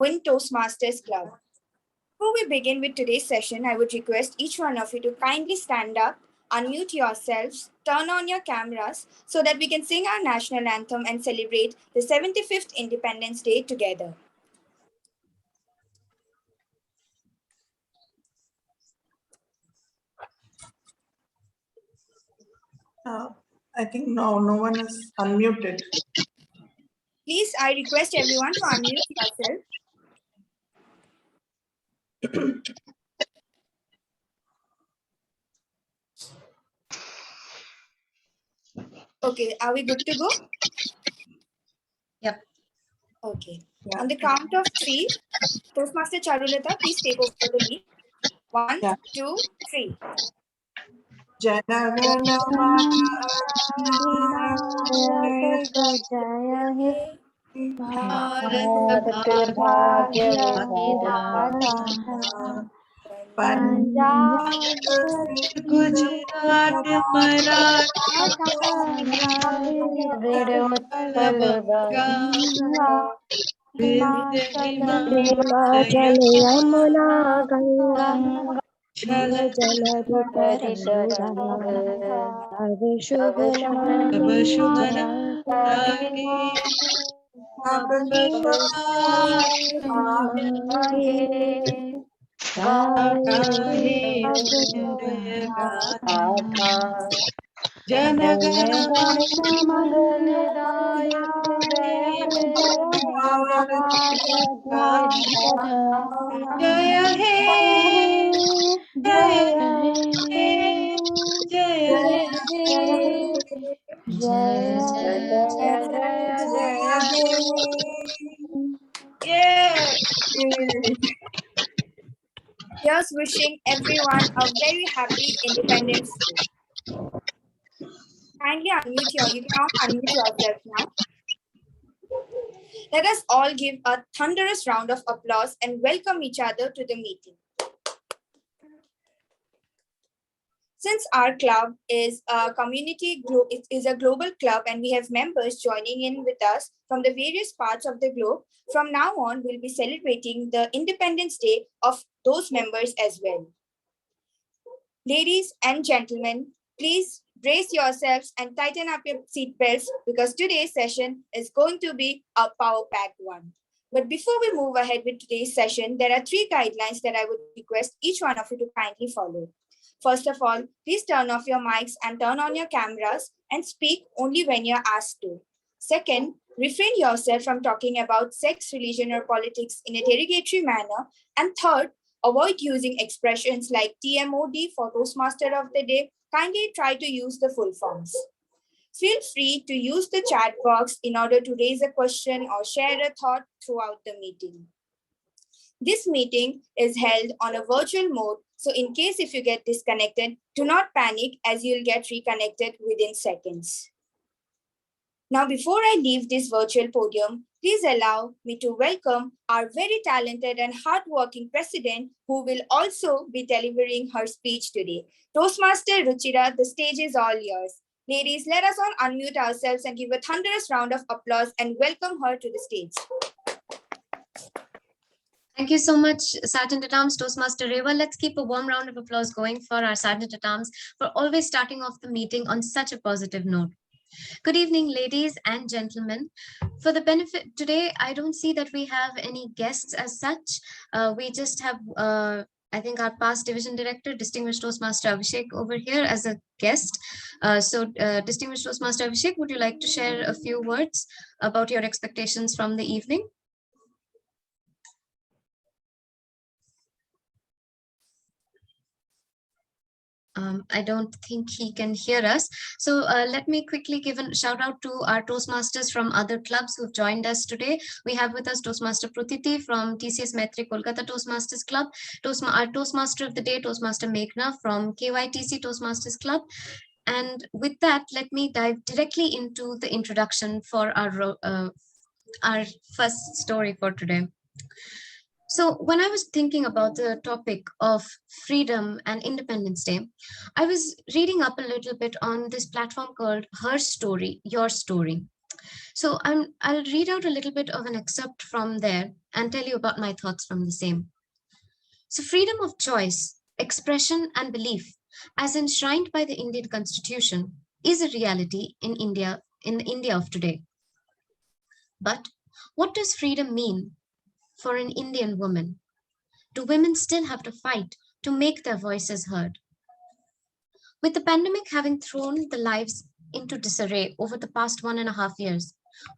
Win Toastmasters Club. Before we begin with today's session, I would request each one of you to kindly stand up, unmute yourselves, turn on your cameras so that we can sing our national anthem and celebrate the 75th Independence Day together. I think no one is unmuted. Please, I request everyone to unmute yourself. Okay, are we good to go? Yep. Okay. Yeah. On the count of 3, Toastmaster Charulata, please take over the lead. 1, 2, 3. Janagana Bharat Bhagya Vidhata Punjab Gujarat Maratha Vindhya Utkal Ganga Vindhya Himachal Yamuna Ganga Jal Jaya He Jaya He Jaya He Jaya Here's wishing everyone a very happy Independence Day. Kindly unmute you can all unmute yourself now. Let us all give a thunderous round of applause and welcome each other to the meeting. Since our club is a community group, it is a global club and we have members joining in with us from the various parts of the globe, from now on we'll be celebrating the Independence Day of those members as well. Ladies and gentlemen, please brace yourselves and tighten up your seatbelts because today's session is going to be a power-packed one. But before we move ahead with today's session, there are 3 guidelines that I would request each one of you to kindly follow. First of all, please turn off your mics and turn on your cameras and speak only when you're asked to. Second, refrain yourself from talking about sex, religion, or politics in a derogatory manner. And third, avoid using expressions like TMOD for Toastmaster of the Day. Kindly try to use the full forms. Feel free to use the chat box in order to raise a question or share a thought throughout the meeting. This meeting is held on a virtual mode, so in case if you get disconnected, do not panic as you'll get reconnected within seconds. Now, before I leave this virtual podium, please allow me to welcome our very talented and hardworking president who will also be delivering her speech today. Toastmaster Ruchira, the stage is all yours. Ladies, let us all unmute ourselves and give a thunderous round of applause and welcome her to the stage. Thank you so much, Sergeant at Arms, Toastmaster Reva. Let's keep a warm round of applause going for our Sergeant at Arms for always starting off the meeting on such a positive note. Good evening, ladies and gentlemen. For the benefit today, I don't see that we have any guests as such. We just have, I think, our past division director, Distinguished Toastmaster Abhishek, over here as a guest. Distinguished Toastmaster Abhishek, would you like to share a few words about your expectations from the evening? I don't think he can hear us. So let me quickly give a shout out to our Toastmasters from other clubs who've joined us today. We have with us Toastmaster Prutiti from TCS Maitri Kolkata Toastmasters Club, our Toastmaster of the Day, Toastmaster Meghna from KYTC Toastmasters Club. And with that, let me dive directly into the introduction for our first story for today. So when I was thinking about the topic of freedom and Independence Day, I was reading up a little bit on this platform called Her Story, Your Story. So I'll read out a little bit of an excerpt from there and tell you about my thoughts from the same. So freedom of choice, expression and belief, as enshrined by the Indian Constitution, is a reality in the India of today. But what does freedom mean for an Indian woman? Do women still have to fight to make their voices heard? With the pandemic having thrown the lives into disarray over the past 1.5 years,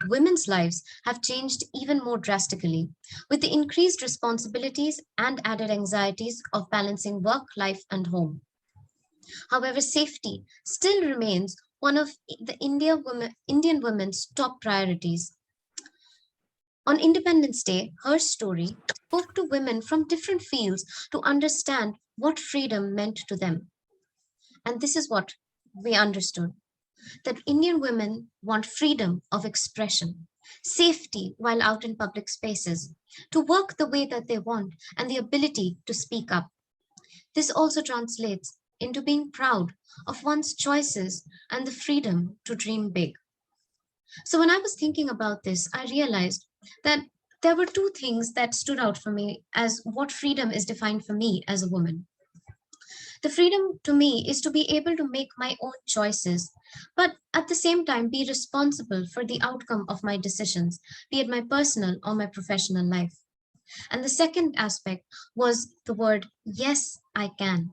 women's lives have changed even more drastically, with the increased responsibilities and added anxieties of balancing work, life, and home. However, safety still remains one of the Indian women's top priorities. On Independence Day, her story spoke to women from different fields to understand what freedom meant to them. And this is what we understood, that Indian women want freedom of expression, safety while out in public spaces, to work the way that they want, and the ability to speak up. This also translates into being proud of one's choices and the freedom to dream big. So when I was thinking about this, I realized that there were two things that stood out for me as what freedom is defined for me as a woman. The freedom to me is to be able to make my own choices, but at the same time be responsible for the outcome of my decisions, be it my personal or my professional life. And the second aspect was the word, yes, I can.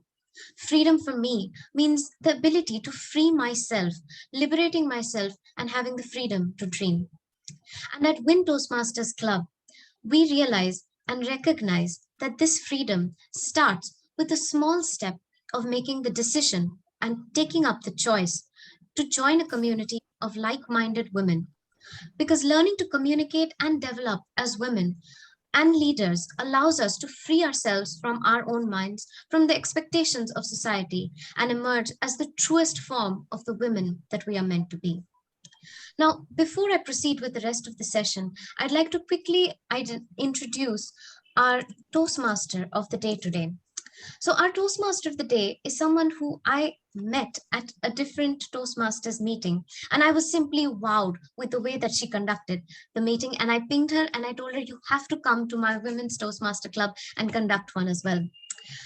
Freedom for me means the ability to free myself, liberating myself, and having the freedom to dream. And at Win Toastmasters Club, we realize and recognize that this freedom starts with a small step of making the decision and taking up the choice to join a community of like-minded women. Because learning to communicate and develop as women and leaders allows us to free ourselves from our own minds, from the expectations of society, and emerge as the truest form of the women that we are meant to be. Now, before I proceed with the rest of the session, I'd like to quickly introduce our Toastmaster of the day today. So our Toastmaster of the day is someone who I met at a different Toastmasters meeting, and I was simply wowed with the way that she conducted the meeting. And I pinged her and I told her, you have to come to my Women's Toastmaster Club and conduct one as well.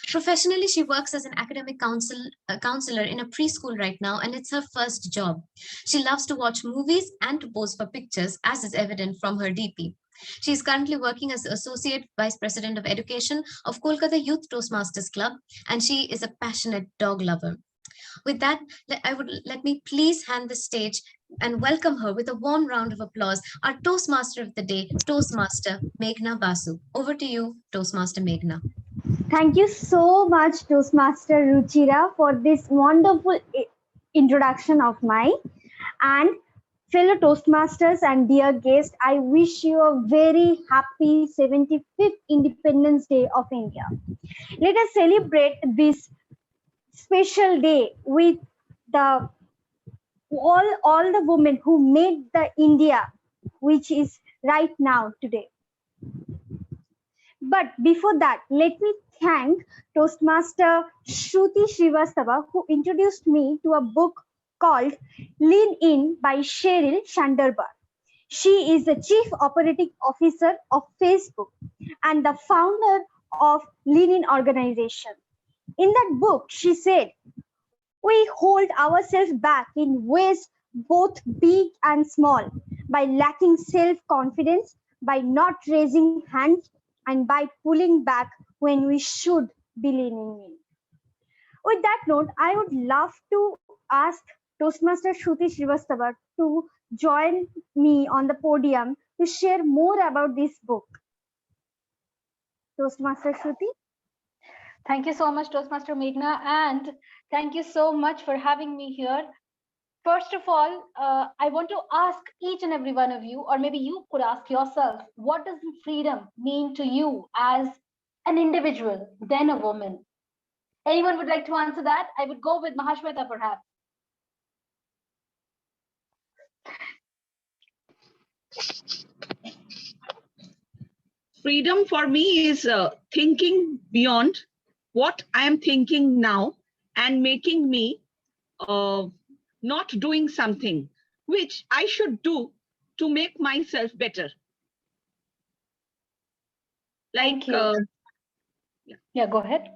Professionally, she works as an academic counselor in a preschool right now, and it's her first job. She loves to watch movies and to pose for pictures, as is evident from her DP. She is currently working as Associate Vice President of Education of Kolkata Youth Toastmasters Club, and she is a passionate dog lover. With that, let me please hand the stage and welcome her with a warm round of applause, our Toastmaster of the day, Toastmaster Meghna Basu. Over to you, Toastmaster Meghna. Thank you so much, Toastmaster Ruchira, for this wonderful introduction of mine. And fellow Toastmasters and dear guests, I wish you a very happy 75th Independence Day of India. Let us celebrate this special day with all the women who made the India which is right now today. But before that, let me thank Toastmaster Shruti Srivastava, who introduced me to a book called Lean In by Sheryl Sandberg. She is the Chief Operating Officer of Facebook and the founder of Lean In organization. In that book, she said, we hold ourselves back in ways both big and small by lacking self-confidence, by not raising hands, and by pulling back when we should be leaning in. With that note, I would love to ask Toastmaster Shruti Srivastava to join me on the podium to share more about this book. Toastmaster Shruti. Thank you so much, Toastmaster Meghna, and thank you so much for having me here. First of all, I want to ask each and every one of you, or maybe you could ask yourself, what does freedom mean to you as an individual, then a woman? Anyone would like to answer that? I would go with Mahashweta, perhaps. Freedom for me is thinking beyond what I am thinking now and making me not doing something which I should do to make myself better. Like, Thank you. Yeah, go ahead.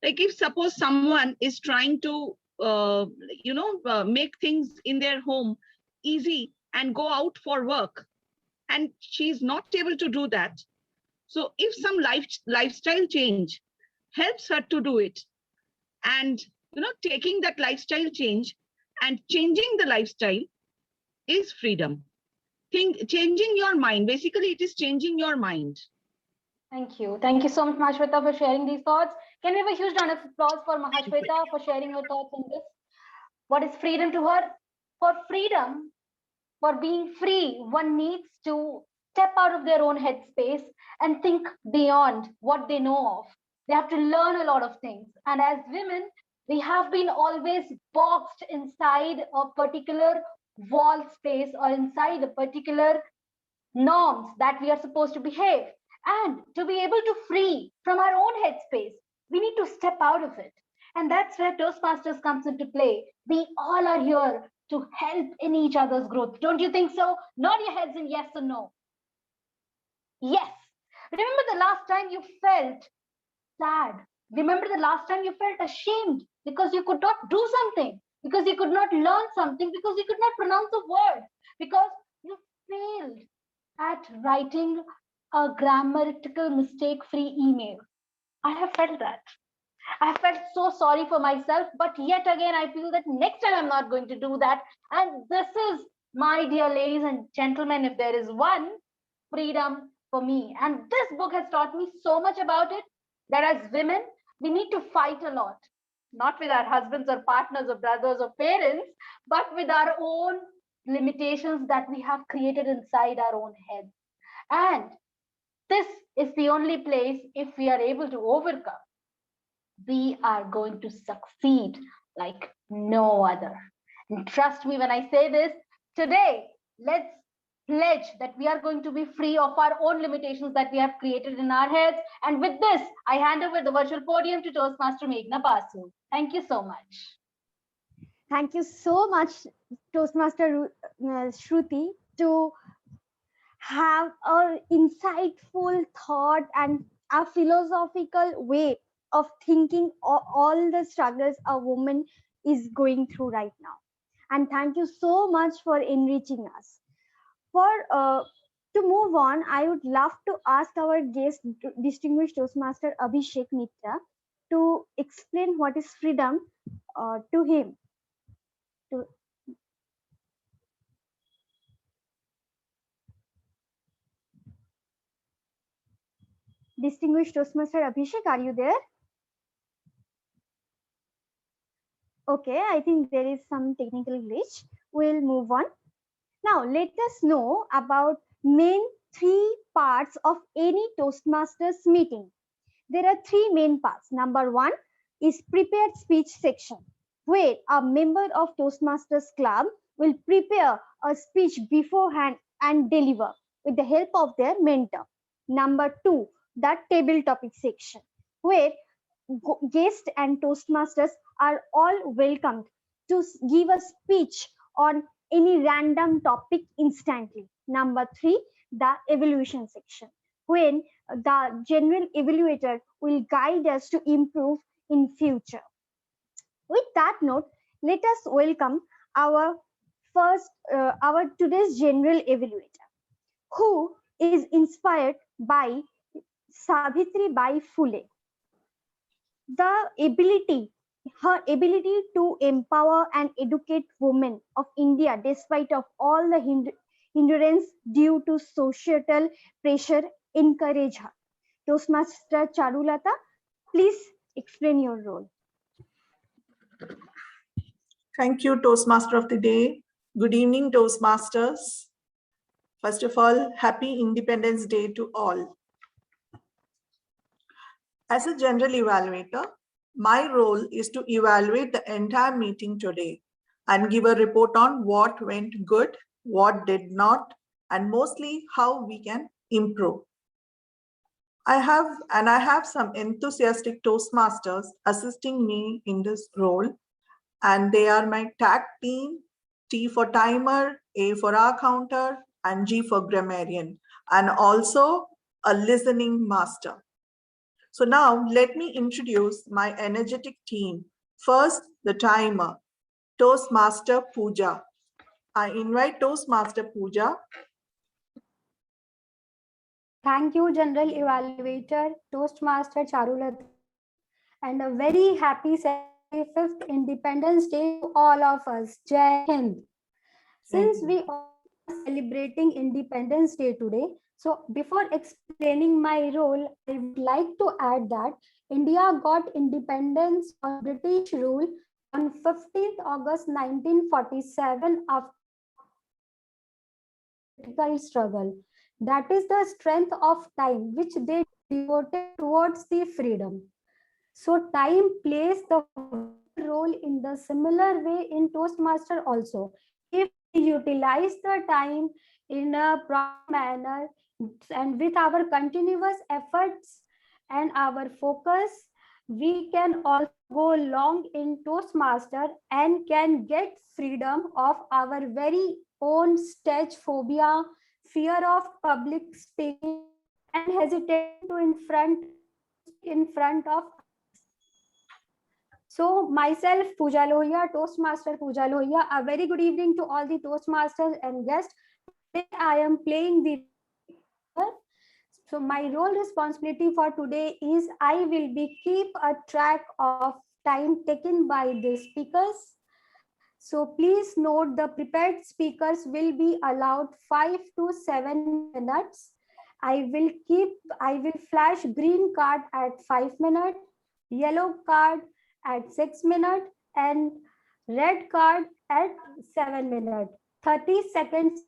like if suppose someone is trying to, make things in their home easy and go out for work, and she's not able to do that. So if some lifestyle change helps her to do it, and taking that lifestyle change and changing the lifestyle is freedom. Changing your mind. Basically, it is changing your mind. Thank you. Thank you so much, Mahashweta, for sharing these thoughts. Can we have a huge round of applause for Mahashweta for sharing her thoughts on this? What is freedom to her? For freedom, for being free, one needs to step out of their own headspace and think beyond what they know of. They have to learn a lot of things. And as women, we have been always boxed inside a particular wall space or inside a particular norms that we are supposed to behave. And to be able to free from our own headspace, we need to step out of it. And that's where Toastmasters comes into play. We all are here to help in each other's growth. Don't you think so? Nod your heads in yes or no. Yes. Remember the last time you felt sad? Remember the last time you felt ashamed because you could not do something, because you could not learn something, because you could not pronounce a word, because you failed at writing a grammatical mistake-free email. I have felt that. I have felt so sorry for myself, but yet again, I feel that next time I'm not going to do that. And this is, my dear ladies and gentlemen, if there is one, freedom for me. And this book has taught me so much about it, that as women, we need to fight a lot, not with our husbands or partners or brothers or parents, but with our own limitations that we have created inside our own heads. And this is the only place, if we are able to overcome, we are going to succeed like no other. And trust me when I say this, today, let's pledge that we are going to be free of our own limitations that we have created in our heads. And with this, I hand over the virtual podium to Toastmaster Meghna Basu. Thank you so much. Thank you so much, Toastmaster Shruti, to have an insightful thought and a philosophical way of thinking all the struggles a woman is going through right now. And thank you so much for enriching us. To move on, I would love to ask our guest, distinguished Toastmaster Abhishek Mitra, to explain what is freedom to him. Distinguished Toastmaster Abhishek, are you there? Okay, I think there is some technical glitch. We'll move on. Now, let us know about main 3 parts of any Toastmasters meeting. There are 3 main parts. Number 1 is prepared speech section, where a member of Toastmasters Club will prepare a speech beforehand and deliver with the help of their mentor. Number 2, the table topic section, where guests and Toastmasters are all welcomed to give a speech on any random topic instantly. Number 3, the evaluation section, when the general evaluator will guide us to improve in future. With that note, let us welcome our today's general evaluator, who is inspired by Savitri Bai Phule. Her ability to empower and educate women of India despite of all the hindrance due to societal pressure encourage her. Toastmaster Charulata, please explain your role. Thank you, Toastmaster of the Day. Good evening, Toastmasters. First of all, happy Independence Day to all. As a general evaluator, my role is to evaluate the entire meeting today and give a report on what went good, what did not, and mostly how we can improve. I have some enthusiastic Toastmasters assisting me in this role, and they are my tag team T for timer, A for our counter, and G for grammarian, and also a listening master. So now let me introduce my energetic team. First, the timer, Toastmaster Pooja. I invite Toastmaster Pooja. Thank you, General Evaluator, Toastmaster Charulata, and a very happy 75th Independence Day to all of us. Jai Hind. Since we are celebrating Independence Day today, so before explaining my role, I would like to add that India got independence from British rule on 15th August 1947 after political struggle. That is the strength of time which they devoted towards the freedom. So time plays the role in the similar way in Toastmaster also. If we utilize the time in a proper manner and with our continuous efforts and our focus, we can also go long in Toastmaster and can get freedom of our very own stage phobia, fear of public speaking, and hesitation to in front of. So myself, Pooja Lohia, Toastmaster Pooja Lohia, a very good evening to all the Toastmasters and guests. Today I am playing the. So my role responsibility for today is I will be keep a track of time taken by the speakers. So please note the prepared speakers will be allowed 5 to 7 minutes. I will flash green card at 5 minutes, yellow card at 6 minutes, and red card at 7 minutes. 30 seconds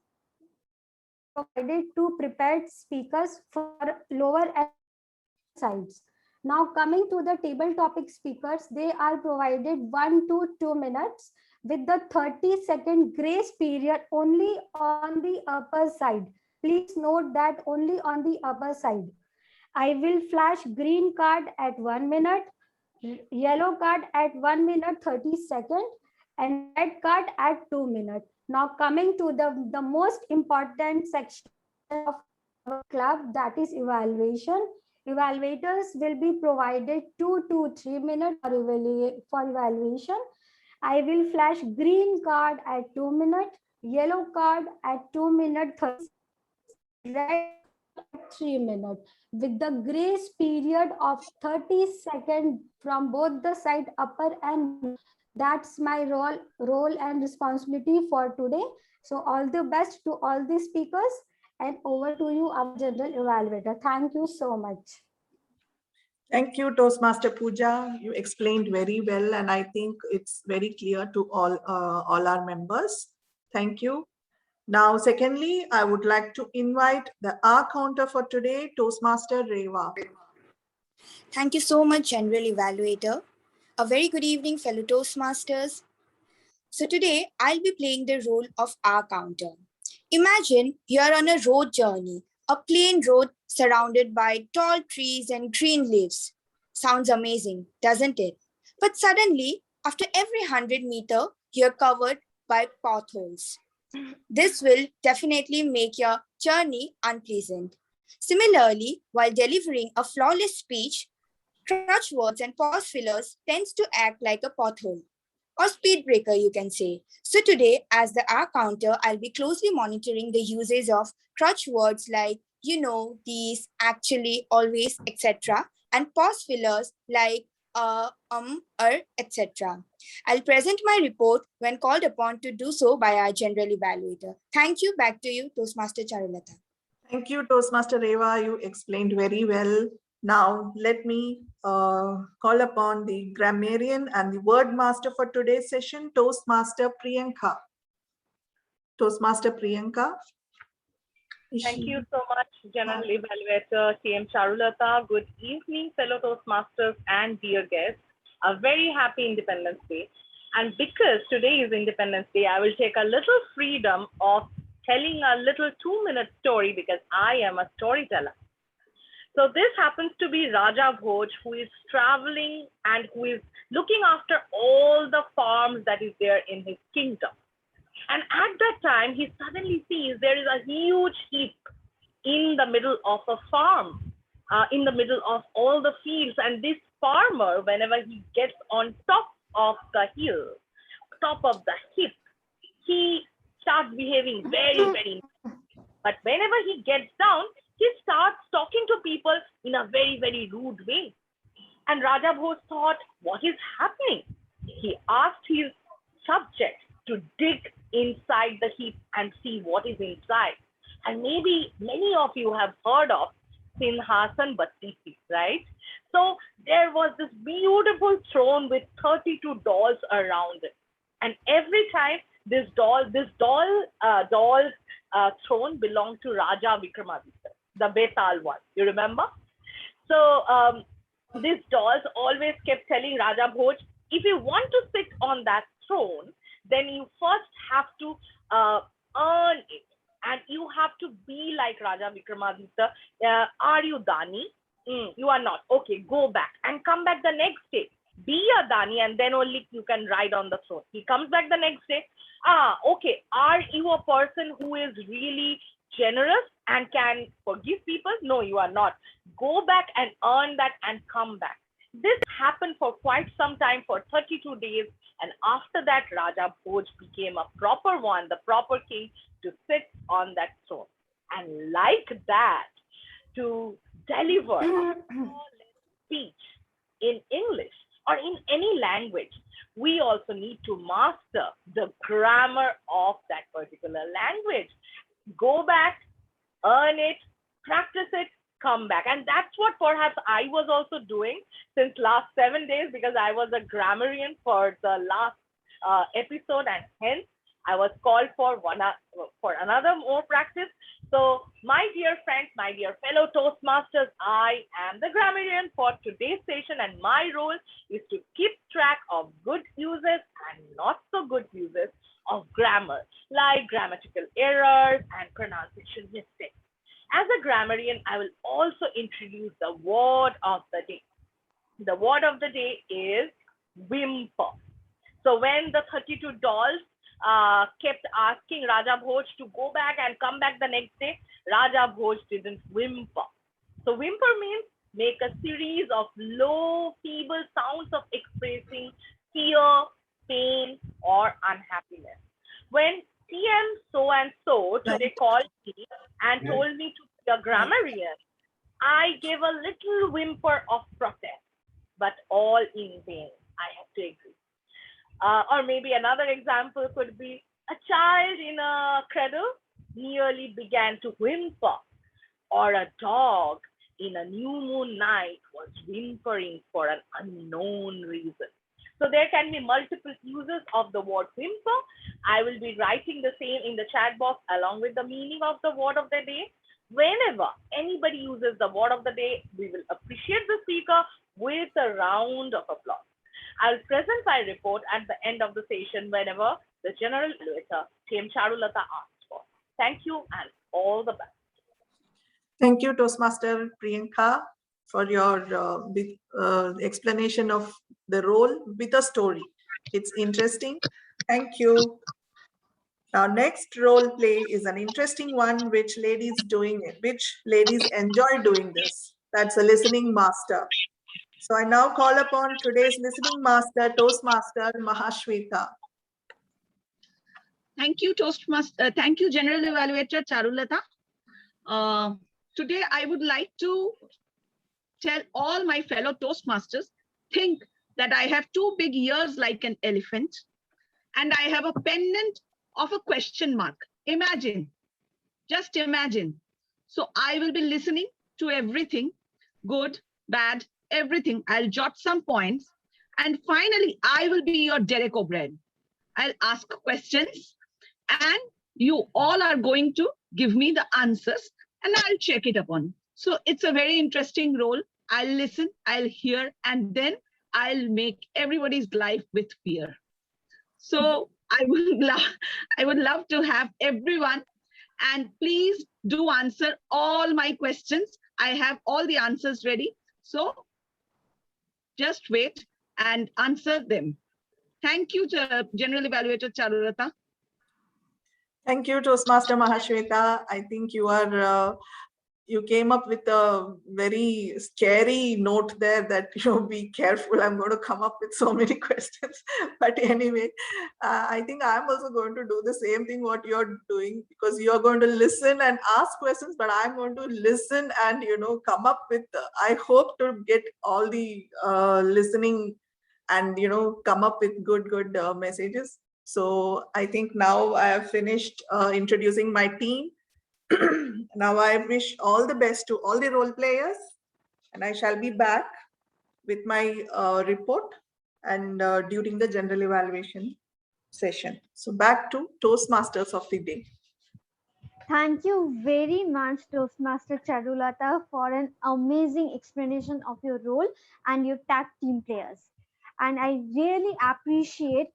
provided to prepared speakers for lower and sides. Now coming to the table topic speakers, they are provided 1 to 2 minutes with the 30-second grace period only on the upper side. Please note that only on the upper side. I will flash green card at 1 minute, yellow card at 1 minute 30 seconds, and red card at 2 minutes. Now coming to the most important section of our club, that is evaluation. Evaluators will be provided 2 to 3 minutes for evaluation. I will flash green card at 2 minutes, yellow card at 2 minutes 30, red at 3 minutes, with the grace period of 30 seconds from both the side upper and. That's my role and responsibility for today. So all the best to all the speakers, and over to you, our general evaluator. Thank you so much. Thank you, Toastmaster Pooja. You explained very well, and I think it's very clear to all our members. Thank you. Now, secondly, I would like to invite the R counter for today, Toastmaster Reva. Thank you so much, General Evaluator. A very good evening, fellow Toastmasters. So today, I'll be playing the role of R counter. Imagine you're on a road journey, a plain road surrounded by tall trees and green leaves. Sounds amazing, doesn't it? But suddenly, after every 100 meters, you're covered by potholes. This will definitely make your journey unpleasant. Similarly, while delivering a flawless speech, crutch words and pause fillers tends to act like a pothole or speed breaker, you can say. So today, as the R counter, I'll be closely monitoring the usage of crutch words like, you know, these, actually, always, etc. and pause fillers like etc. I'll present my report when called upon to do so by our general evaluator. Thank you. Back to you, Toastmaster Charulata. Thank you, Toastmaster Reva. You explained very well. Now, let me call upon the grammarian and the word master for today's session, Toastmaster Priyanka. Toastmaster Priyanka. Thank you so much, General Evaluator TM Charulata. Good evening, fellow Toastmasters and dear guests. A very happy Independence Day. And because today is Independence Day, I will take a little freedom of telling a little 2-minute story because I am a storyteller. So this happens to be Raja Bhoj, who is traveling and who is looking after all the farms that is there in his kingdom. And at that time, he suddenly sees there is a huge heap in the middle of a farm, in the middle of all the fields. And this farmer, whenever he gets on top of the hill, top of the heap, he starts behaving very, very nice. But whenever he gets down, he starts talking to people in a very, very rude way. And Raja Bhoj thought, what is happening? He asked his subject to dig inside the heap and see what is inside. And maybe many of you have heard of Sinhasan Batti, right? So there was this beautiful throne with 32 dolls around it. And every time this doll's throne belonged to Raja Vikramaditya, the Betal one. You remember? So these dolls always kept telling Raja Bhoj, if you want to sit on that throne, then you first have to earn it. And you have to be like Raja Vikramaditya. Are you Dani? You are not. Okay, go back and come back the next day. Be a Dani and then only you can ride on the throne. He comes back the next day. Okay. Are you a person who is really generous and can forgive people? No, you are not. Go back and earn that and come back. This happened for quite some time, for 32 days. And after that, Raja Bhoj became a proper one, the proper king to sit on that throne. And like that, to deliver a speech in English or in any language, we also need to master the grammar of that particular language. Go back, earn it, practice it, come back. And that's what perhaps I was also doing since last 7 days, because I was a grammarian for the last episode, and hence I was called for another more practice. So my dear friends, my dear fellow Toastmasters, I am the grammarian for today's session, and my role is to keep track of good uses and not so good uses of grammar, like grammatical errors and pronunciation mistakes. As a grammarian, I will also introduce the word of the day. The word of the day is whimper. So when the 32 dolls kept asking Raja Bhoj to go back and come back the next day, Raja Bhoj didn't whimper. So whimper means make a series of low, feeble sounds of expressing fear, pain, or unhappiness. When TM so-and-so today called me and told me to be a grammarian, I gave a little whimper of protest, but all in vain. I have to agree. Or maybe another example could be a child in a cradle nearly began to whimper, or a dog in a new moon night was whimpering for an unknown reason. So there can be multiple uses of the word whimper. I will be writing the same in the chat box along with the meaning of the word of the day. Whenever anybody uses the word of the day, we will appreciate the speaker with a round of applause. I'll present my report at the end of the session whenever the General Evaluator, TM Charulata, asks for. Thank you and all the best. Thank you, Toastmaster Priyanka, for your explanation of the role with a story. It's interesting. Thank you. Our next role play is an interesting one, which ladies enjoy doing this. That's a listening master. So I now call upon today's listening master, Toastmaster Mahashweta. Thank you, Toastmaster. Thank you, General Evaluator Charulata. Today, I would like to tell all my fellow Toastmasters, think that I have two big ears like an elephant, and I have a pendant of a question mark. Imagine, just imagine. So I will be listening to everything, good, bad, everything. I'll jot some points. And finally, I will be your Derek O'Brien. I'll ask questions and you all are going to give me the answers and I'll check it upon. So it's a very interesting role. I'll listen, I'll hear, and then I'll make everybody's life with fear. So I would love to have everyone, and please do answer all my questions. I have all the answers ready. So just wait and answer them. Thank you, General Evaluator Charulata. Thank you, Toastmaster Mahashweta. I think you came up with a very scary note there that, be careful. I'm going to come up with so many questions. But anyway, I think I'm also going to do the same thing what you're doing, because you're going to listen and ask questions, but I'm going to listen and, come up with, I hope to get all the listening and, come up with good messages. So I think now I have finished introducing my team. Now I wish all the best to all the role players, and I shall be back with my report and during the general evaluation session. So back to Toastmasters of the day. Thank you very much, Toastmaster Charulata, for an amazing explanation of your role and your tag team players. And I really appreciate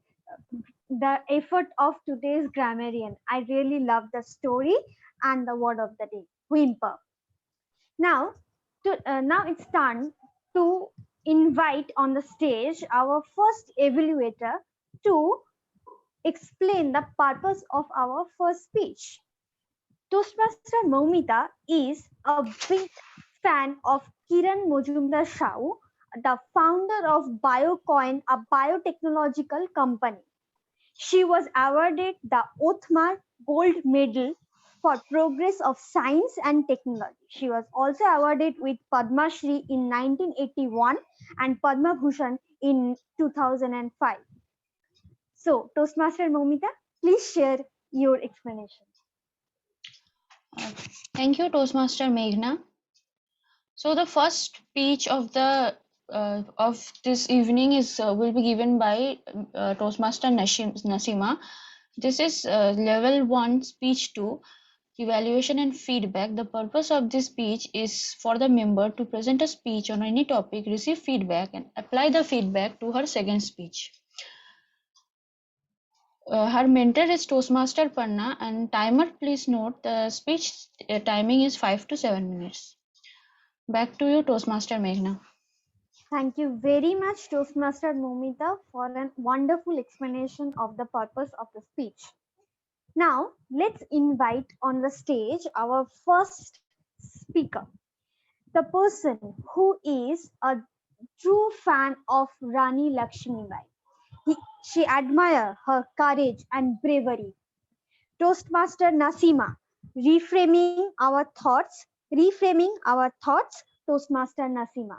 the effort of today's grammarian. I really love the story and the word of the day, whimper. Now, now it's time to invite on the stage our first evaluator to explain the purpose of our first speech. Toastmaster Moumita is a big fan of Kiran Mojumdar Shau, the founder of BioCoin, a biotechnological company. She was awarded the Othmar Gold Medal for progress of science and technology. She was also awarded with Padma Shri in 1981 and Padma Bhushan in 2005. So, Toastmaster Moumita, please share your explanation. Thank you, Toastmaster Meghna. So the first speech of this evening will be given by Toastmaster Nasima. This is level 1, speech 2, evaluation and feedback. The purpose of this speech is for the member to present a speech on any topic, receive feedback, and apply the feedback to her second speech. Her mentor is Toastmaster Panna, and timer, please note the speech timing is 5 to 7 minutes. Back to you, Toastmaster Meghna. Thank you very much, Toastmaster Moumita, for a wonderful explanation of the purpose of the speech. Now, let's invite on the stage our first speaker, the person who is a true fan of Rani Lakshmibai. She admires her courage and bravery. Toastmaster Nasima, reframing our thoughts, Toastmaster Nasima.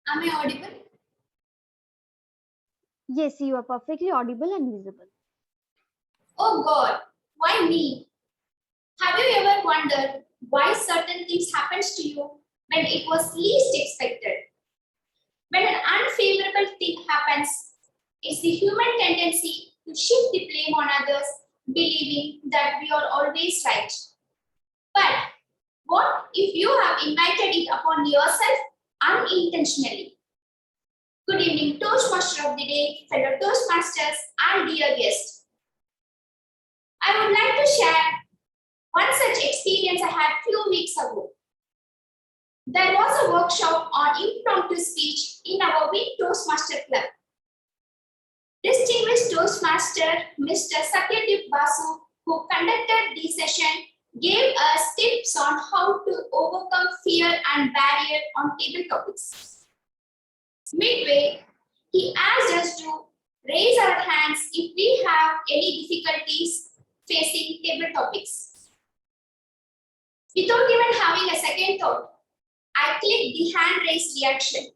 Am I audible? Yes, you are perfectly audible and visible. Oh God, why me? Have you ever wondered why certain things happens to you when it was least expected? When an unfavorable thing happens, it's the human tendency to shift the blame on others, believing that we are always right. But what if you have invited it upon yourself unintentionally? Good evening, Toastmaster of the day, fellow Toastmasters, and dear guests. I would like to share one such experience I had few weeks ago. There was a workshop on impromptu speech in our Week Toastmaster Club. Distinguished Toastmaster Mr. Satyadeep Basu, who conducted the session, gave us tips on how to overcome fear and barrier on table topics. Midway, he asked us to raise our hands if we have any difficulties facing table topics. Without even having a second thought, I clicked the hand raise reaction.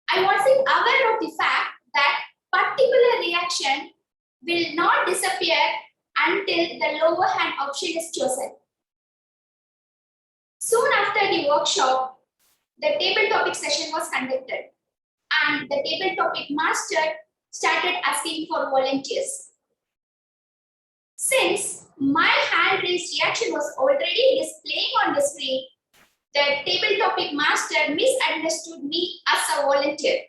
I wasn't aware of the fact that particular reaction will not disappear until the lower hand option is chosen. Soon after the workshop, the table topic session was conducted, and the table topic master started asking for volunteers. Since my hand raised reaction was already displaying on the screen, the table topic master misunderstood me as a volunteer.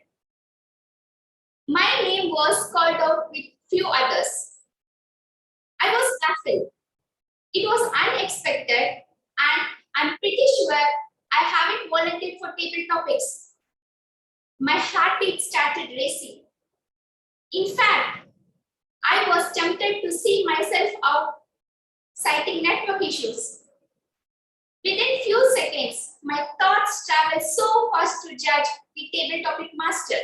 My name was called out with few others. I was baffled. It was unexpected, and I'm pretty sure I haven't volunteered for table topics. My heartbeat started racing. In fact, I was tempted to see myself out, citing network issues. Within few seconds, my thoughts traveled so fast to judge the table topic master.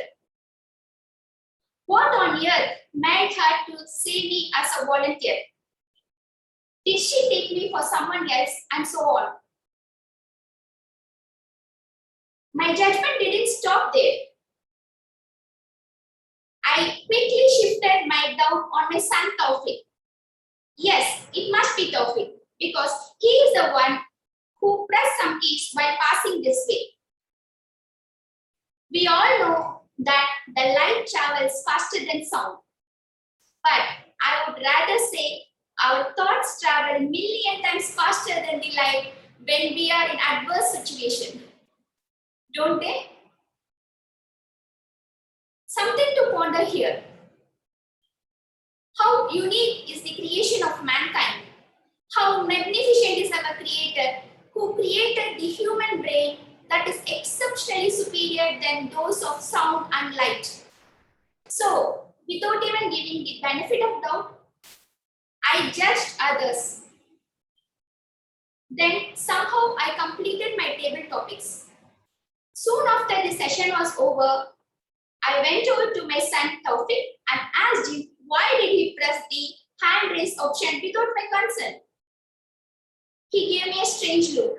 What on earth made her to see me as a volunteer? Did she take me for someone else, and so on? My judgment didn't stop there. I quickly shifted my doubt on my son Taufik. Yes, it must be Taufik because he is the one who pressed some keys while passing this way. We all know that the light travels faster than sound. But I would rather say our thoughts travel million times faster than the light when we are in adverse situation. Don't they? Something to ponder here. How unique is the creation of mankind? How magnificent is our Creator who created the human brain that is exceptionally superior than those of sound and light. So, without even giving the benefit of doubt, I judged others. Then somehow I completed my table topics. Soon after the session was over, I went over to my son Taufik and asked him why did he press the hand raise option without my consent. He gave me a strange look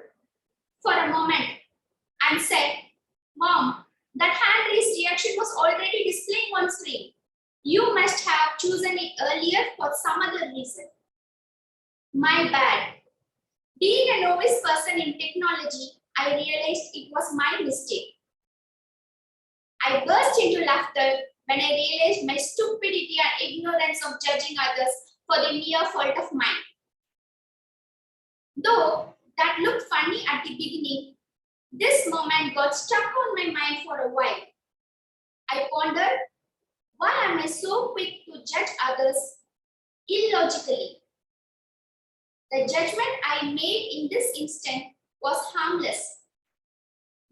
for a moment and said, "Mom, that hand raise reaction was already displaying on screen. You must have chosen it earlier for some other reason." My bad. Being a novice person in technology, I realized it was my mistake. I burst into laughter when I realized my stupidity and ignorance of judging others for the mere fault of mine. Though that looked funny at the beginning, this moment got stuck on my mind for a while. I pondered, why am I so quick to judge others illogically? The judgment I made in this instant was harmless.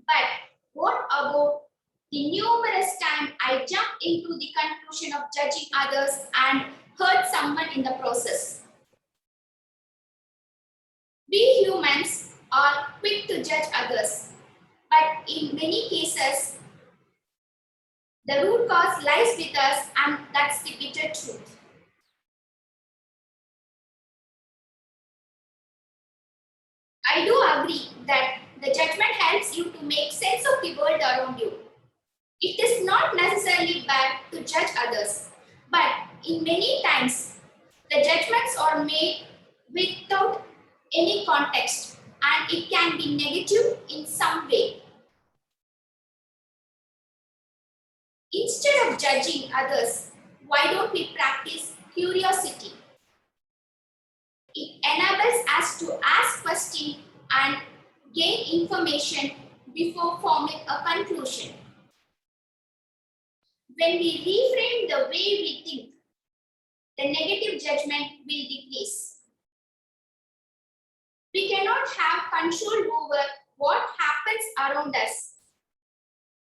But what about the numerous times I jumped into the conclusion of judging others and hurt someone in the process? We humans are quick to judge others, but in many cases, the root cause lies with us, and that's the bitter truth. I do agree that the judgment helps you to make sense of the world around you. It is not necessarily bad to judge others, but in many times, the judgments are made without any context, and it can be negative in some way. Instead of judging others, why don't we practice curiosity? It enables us to ask questions and gain information before forming a conclusion. When we reframe the way we think, the negative judgment will decrease. We cannot have control over what happens around us,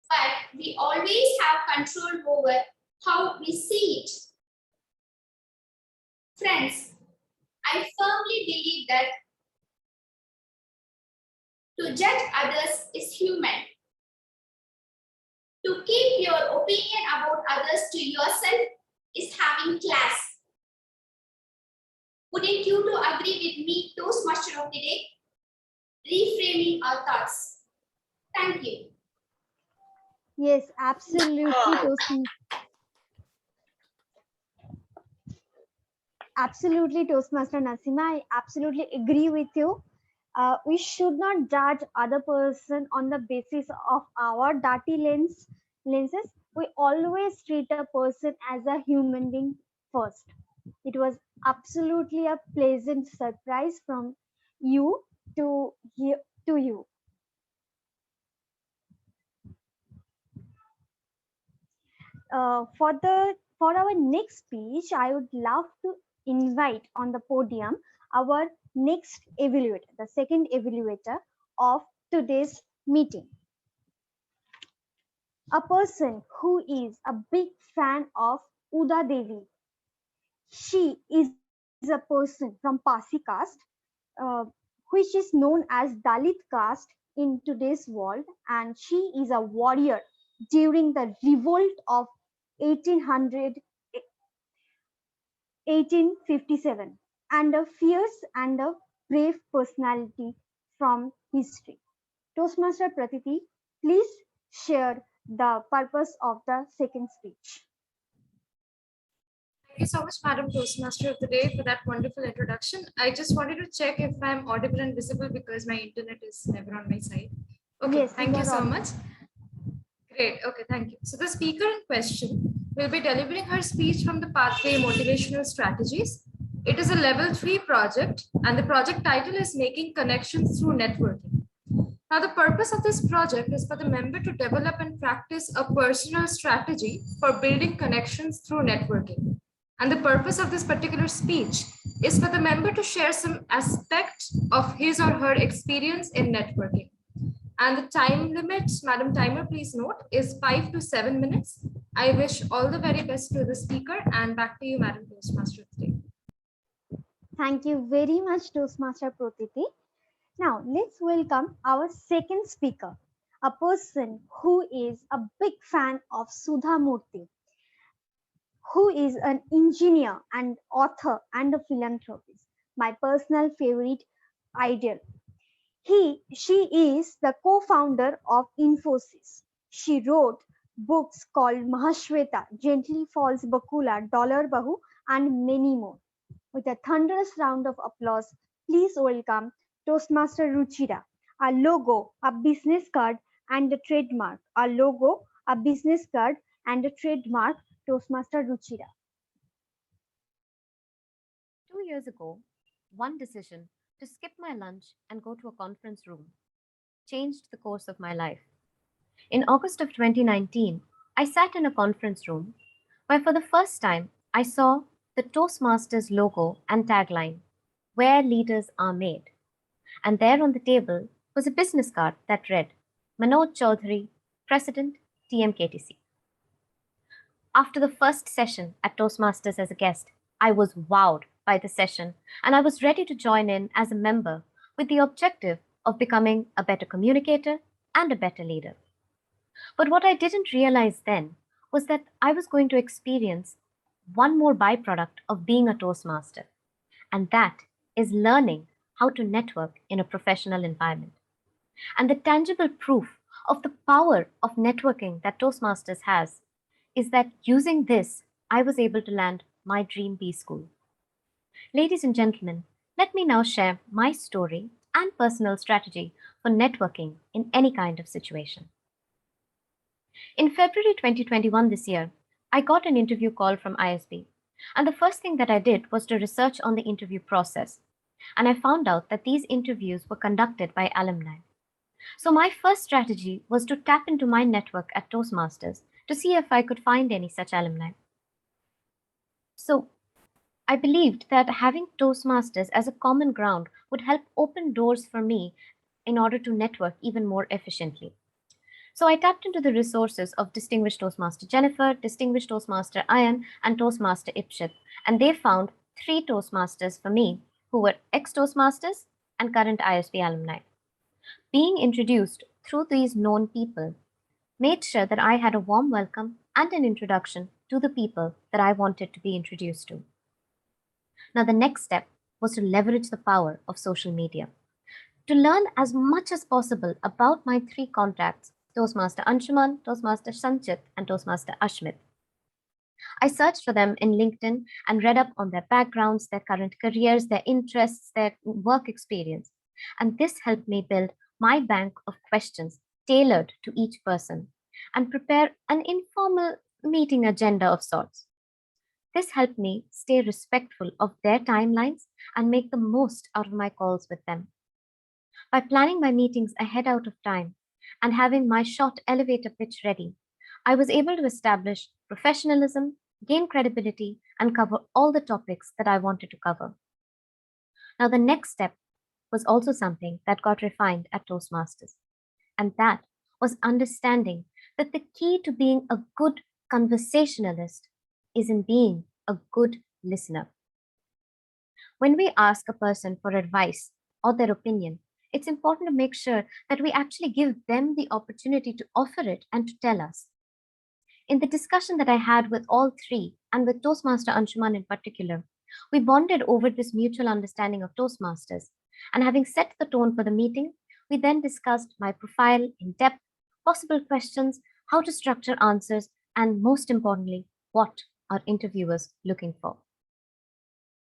but we always have control over how we see it. Friends, I firmly believe that to judge others is human. To keep your opinion about others to yourself is having class. Wouldn't you two agree with me, Toastmaster of the day? Reframing our thoughts. Thank you. Yes, absolutely, absolutely, Toastmaster Nasima. I absolutely agree with you. We should not judge other person on the basis of our dirty lenses. We always treat a person as a human being first. It was absolutely a pleasant surprise from you to you. For our next speech, I would love to invite on the podium our next evaluator, the second evaluator of today's meeting. a person who is a big fan of Uda Devi. She is a person from Pasi caste, uh, which is known as Dalit caste in today's world, and she is a warrior during the revolt of 1800 1857 and a fierce and a brave personality from history. Toastmaster Pratiti, please share the purpose of the second speech. Thank you so much, Madam Toastmaster of the Day, for that wonderful introduction. I just wanted to check if I'm audible and visible because my internet is never on my side. Okay, Yes, thank you you are so audible. much. Great, okay, thank you. So the speaker in question will be delivering her speech from the Pathway Motivational Strategies. It is a level 3 project and the project title is Making Connections Through Networking. Now, the purpose of this project is for the member to develop and practice a personal strategy for building connections through networking. And the purpose of this particular speech is for the member to share some aspect of his or her experience in networking. And the time limit, Madam Timer, please note, is 5 to 7 minutes. I wish all the very best to the speaker, and back to you, Madam Toastmaster today. Thank you very much, Toastmaster Pratiti. Now, let's welcome our second speaker, a person who is a big fan of Sudha Murthy, who is an engineer and author and a philanthropist, my personal favorite idol. She is the co-founder of Infosys. She wrote books called Mahashweta, Gently Falls Bakula, Dollar Bahu, and many more. With a thunderous round of applause, please welcome Toastmaster Ruchira, a logo, a business card, and a trademark. A logo, a business card, and a trademark, Toastmaster Ruchira. 2 years ago, one decision to skip my lunch and go to a conference room changed the course of my life. In August of 2019, I sat in a conference room where for the first time I saw the Toastmasters logo and tagline, "Where Leaders Are Made." And there on the table was a business card that read, "Manoj Chaudhary, President, TMKTC." After the first session at Toastmasters as a guest, I was wowed by the session and I was ready to join in as a member with the objective of becoming a better communicator and a better leader. But what I didn't realize then was that I was going to experience one more byproduct of being a Toastmaster, and that is learning how to network in a professional environment. And the tangible proof of the power of networking that Toastmasters has is that using this, I was able to land my dream B school. Ladies and gentlemen, let me now share my story and personal strategy for networking in any kind of situation. In February 2021 this year, I got an interview call from ISB, and the first thing that I did was to research on the interview process, and I found out that these interviews were conducted by alumni. So my first strategy was to tap into my network at Toastmasters to see if I could find any such alumni. So I believed that having Toastmasters as a common ground would help open doors for me in order to network even more efficiently. So I tapped into the resources of Distinguished Toastmaster Jennifer, Distinguished Toastmaster Ayan, and Toastmaster Ipshit, and they found 3 Toastmasters for me who were ex-Toastmasters and current ISB alumni. Being introduced through these known people made sure that I had a warm welcome and an introduction to the people that I wanted to be introduced to. Now, the next step was to leverage the power of social media. To learn as much as possible about my 3 contacts, Toastmaster Anshuman, Toastmaster Sanchit, and Toastmaster Ashmit. I searched for them in LinkedIn and read up on their backgrounds, their current careers, their interests, their work experience. And this helped me build my bank of questions tailored to each person and prepare an informal meeting agenda of sorts. This helped me stay respectful of their timelines and make the most out of my calls with them. By planning my meetings ahead out of time and having my short elevator pitch ready, I was able to establish professionalism, gain credibility, and cover all the topics that I wanted to cover. Now, the next step was also something that got refined at Toastmasters, and that was understanding that the key to being a good conversationalist is in being a good listener. When we ask a person for advice or their opinion, it's important to make sure that we actually give them the opportunity to offer it and to tell us. In the discussion that I had with all three, and with Toastmaster Anshuman in particular, we bonded over this mutual understanding of Toastmasters. And having set the tone for the meeting, we then discussed my profile in depth, possible questions, how to structure answers, and most importantly, what are interviewers looking for.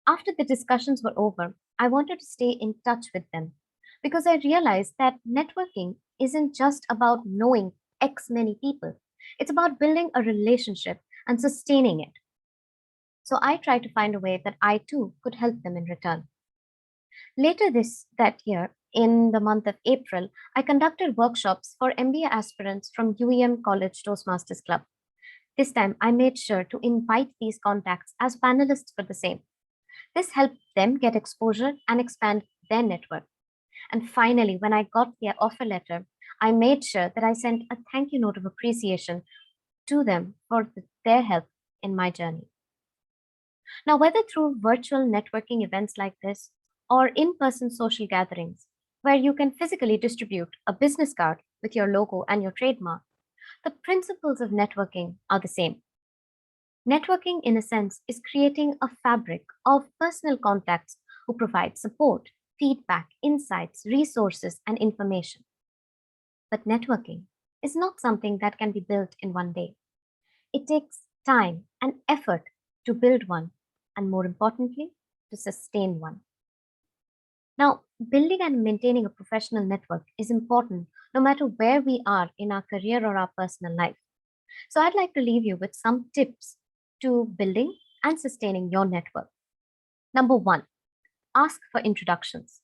After the discussions were over, I wanted to stay in touch with them because I realized that networking isn't just about knowing X many people. It's about building a relationship and sustaining it. So I tried to find a way that I too could help them in return. Later that year, in the month of April, I conducted workshops for MBA aspirants from UEM College Toastmasters Club. This time, I made sure to invite these contacts as panelists for the same. This helped them get exposure and expand their network. And finally, when I got their offer letter, I made sure that I sent a thank you note of appreciation to them for their help in my journey. Now, whether through virtual networking events like this or in-person social gatherings, where you can physically distribute a business card with your logo and your trademark, the principles of networking are the same. Networking, in a sense, is creating a fabric of personal contacts who provide support, feedback, insights, resources, and information. But networking is not something that can be built in one day. It takes time and effort to build one, and more importantly, to sustain one. Now, building and maintaining a professional network is important no matter where we are in our career or our personal life. So I'd like to leave you with some tips to building and sustaining your network. Number one, ask for introductions.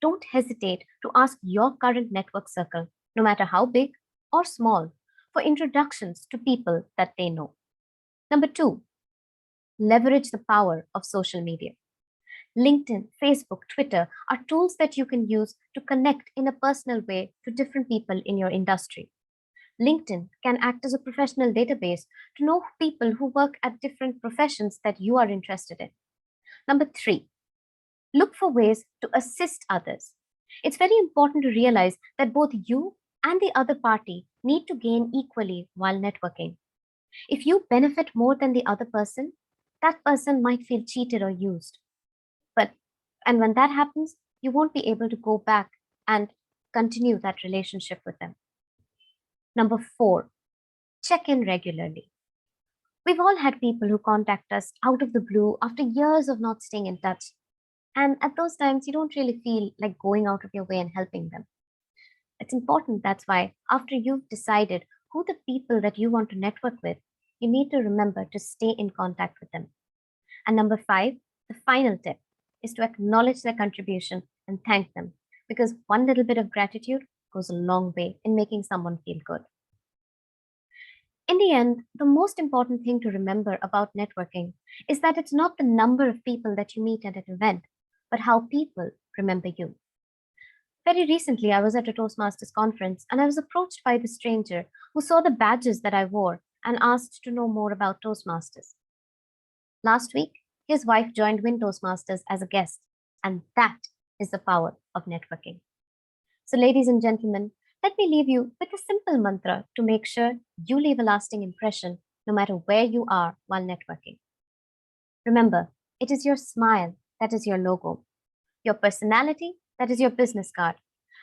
Don't hesitate to ask your current network circle, no matter how big or small, for introductions to people that they know. Number two, leverage the power of social media. LinkedIn, Facebook, Twitter are tools that you can use to connect in a personal way to different people in your industry. LinkedIn can act as a professional database to know people who work at different professions that you are interested in. Number three, look for ways to assist others. It's very important to realize that both you and the other party need to gain equally while networking. If you benefit more than the other person, that person might feel cheated or used. And when that happens, you won't be able to go back and continue that relationship with them. Number four, check in regularly. We've all had people who contact us out of the blue after years of not staying in touch. And at those times, you don't really feel like going out of your way and helping them. It's important, that's why, after you've decided who the people that you want to network with, you need to remember to stay in contact with them. And number five, the final tip is to acknowledge their contribution and thank them, because one little bit of gratitude goes a long way in making someone feel good. In the end, the most important thing to remember about networking is that it's not the number of people that you meet at an event, but how people remember you. Very recently, I was at a Toastmasters conference and I was approached by the stranger who saw the badges that I wore and asked to know more about Toastmasters. Last week, his wife joined Win Toastmasters as a guest, and that is the power of networking. So, ladies and gentlemen, let me leave you with a simple mantra to make sure you leave a lasting impression no matter where you are while networking. Remember, it is your smile that is your logo, your personality that is your business card,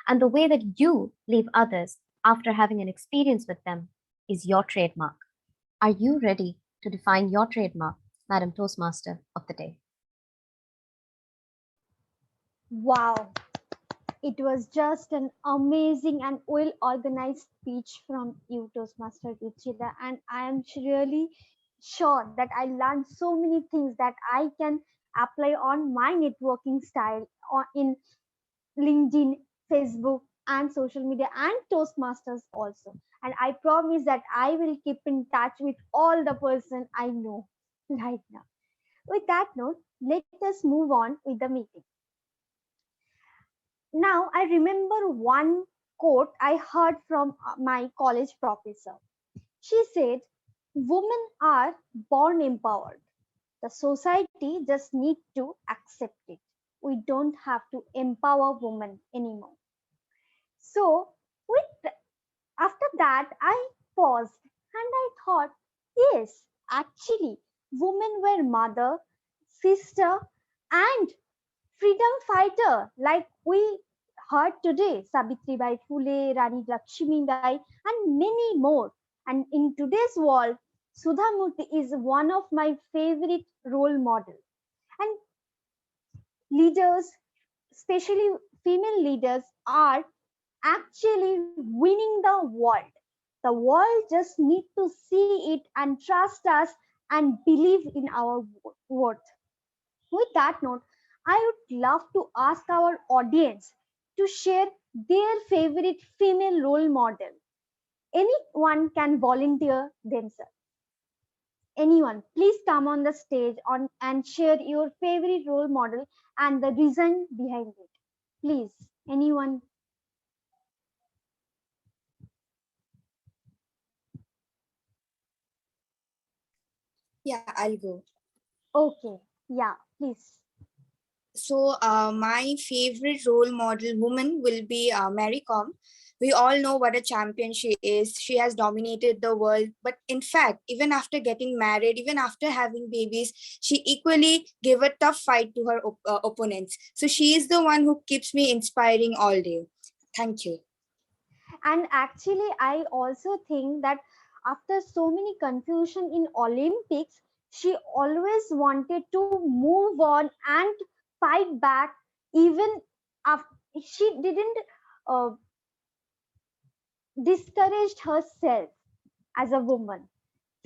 and the way that you leave others after having an experience with them is your trademark. Are you ready to define your trademark, Madam Toastmaster of the day? Wow, it was just an amazing and well organized speech from you, Toastmaster Ruchira, and I am really sure that I learned so many things that I can apply on my networking style in LinkedIn, Facebook, and social media, and Toastmasters also. And I promise that I will keep in touch with all the person I know right now. With that note, let us move on with the meeting. Now, I remember one quote I heard from my college professor. She said, women are born empowered. The society just need to accept it. We don't have to empower women anymore. So with after that, I paused and I thought, yes, actually, women were mother, sister, and freedom fighter like we heard today, Savitribai Phule, Rani Lakshmibai, and many more. And in today's world, Sudha Murty is one of my favorite role models. And leaders, especially female leaders, are actually winning the world. The world just need to see it and trust us and believe in our worth. With that note, I would love to ask our audience to share their favorite female role model. Anyone can volunteer themselves. Anyone, please come on the stage and share your favorite role model and the reason behind it. Please, anyone. Yeah, I'll go. Okay, yeah, please. So my favorite role model woman will be Mary Kom. We all know what a champion she is. She has dominated the world. But in fact, even after getting married, even after having babies, she equally gave a tough fight to her opponents. So she is the one who keeps me inspiring all day. Thank you. And actually, I also think that after so many confusion in Olympics, she always wanted to move on and fight back. Even after she didn't uh, discouraged herself as a woman.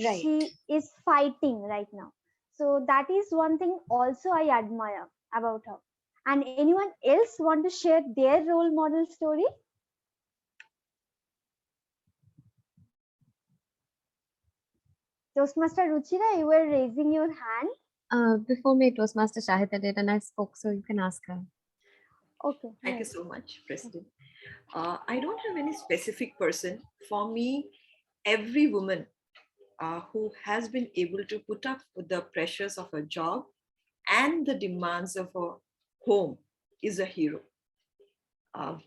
Right. She is fighting right now. So that is one thing also I admire about her. And anyone else want to share their role model story? Toastmaster Ruchira, you were raising your hand. Before me, Toastmaster Shahida did, and I spoke, so you can ask her. Okay. Thank you so much, President. I don't have any specific person. For me, every woman who has been able to put up with the pressures of a job and the demands of a home is a hero.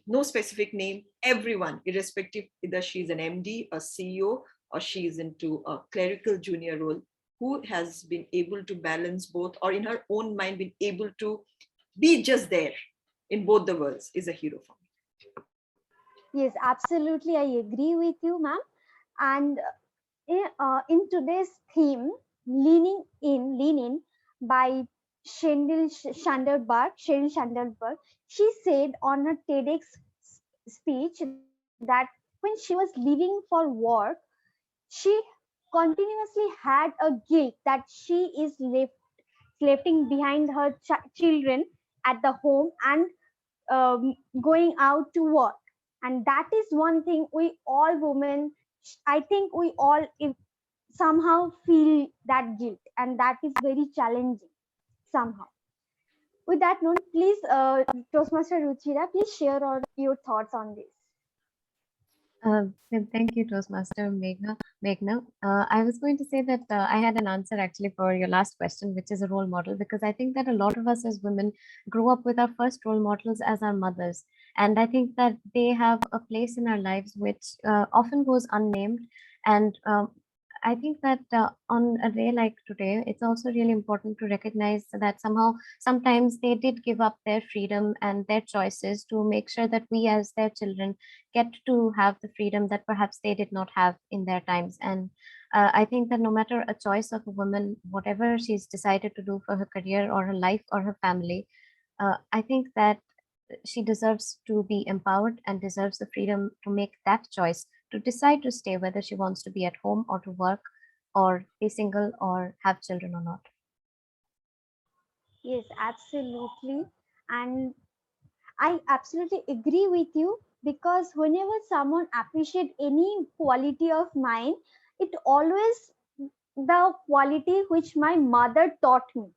No specific name, everyone, irrespective either she's an MD, a CEO, or she's into a clerical junior role, who has been able to balance both, or in her own mind been able to be just there in both the worlds, is a hero for me. Yes, absolutely. I agree with you, ma'am. And in today's theme, Lean In by Sheryl Sandberg, she said on her TEDx speech that when she was leaving for work, she continuously had a guilt that she is leaving behind her children at the home and going out to work. And that is one thing we all women, I think we all somehow feel that guilt, and that is very challenging somehow. With that note, please, Toastmaster Ruchira, please share your thoughts on this. Thank you, Toastmaster Meghna. I was going to say that I had an answer actually for your last question, which is a role model, because I think that a lot of us as women grew up with our first role models as our mothers. And I think that they have a place in our lives which often goes unnamed. And I think that on a day like today, it's also really important to recognize that sometimes they did give up their freedom and their choices to make sure that we as their children get to have the freedom that perhaps they did not have in their times. And I think that no matter a choice of a woman, whatever she's decided to do for her career or her life or her family, I think that she deserves to be empowered and deserves the freedom to make that choice, to decide to stay, whether she wants to be at home or to work or be single or have children or not. Yes, absolutely. And I absolutely agree with you, because whenever someone appreciates any quality of mine, it always the quality which my mother taught me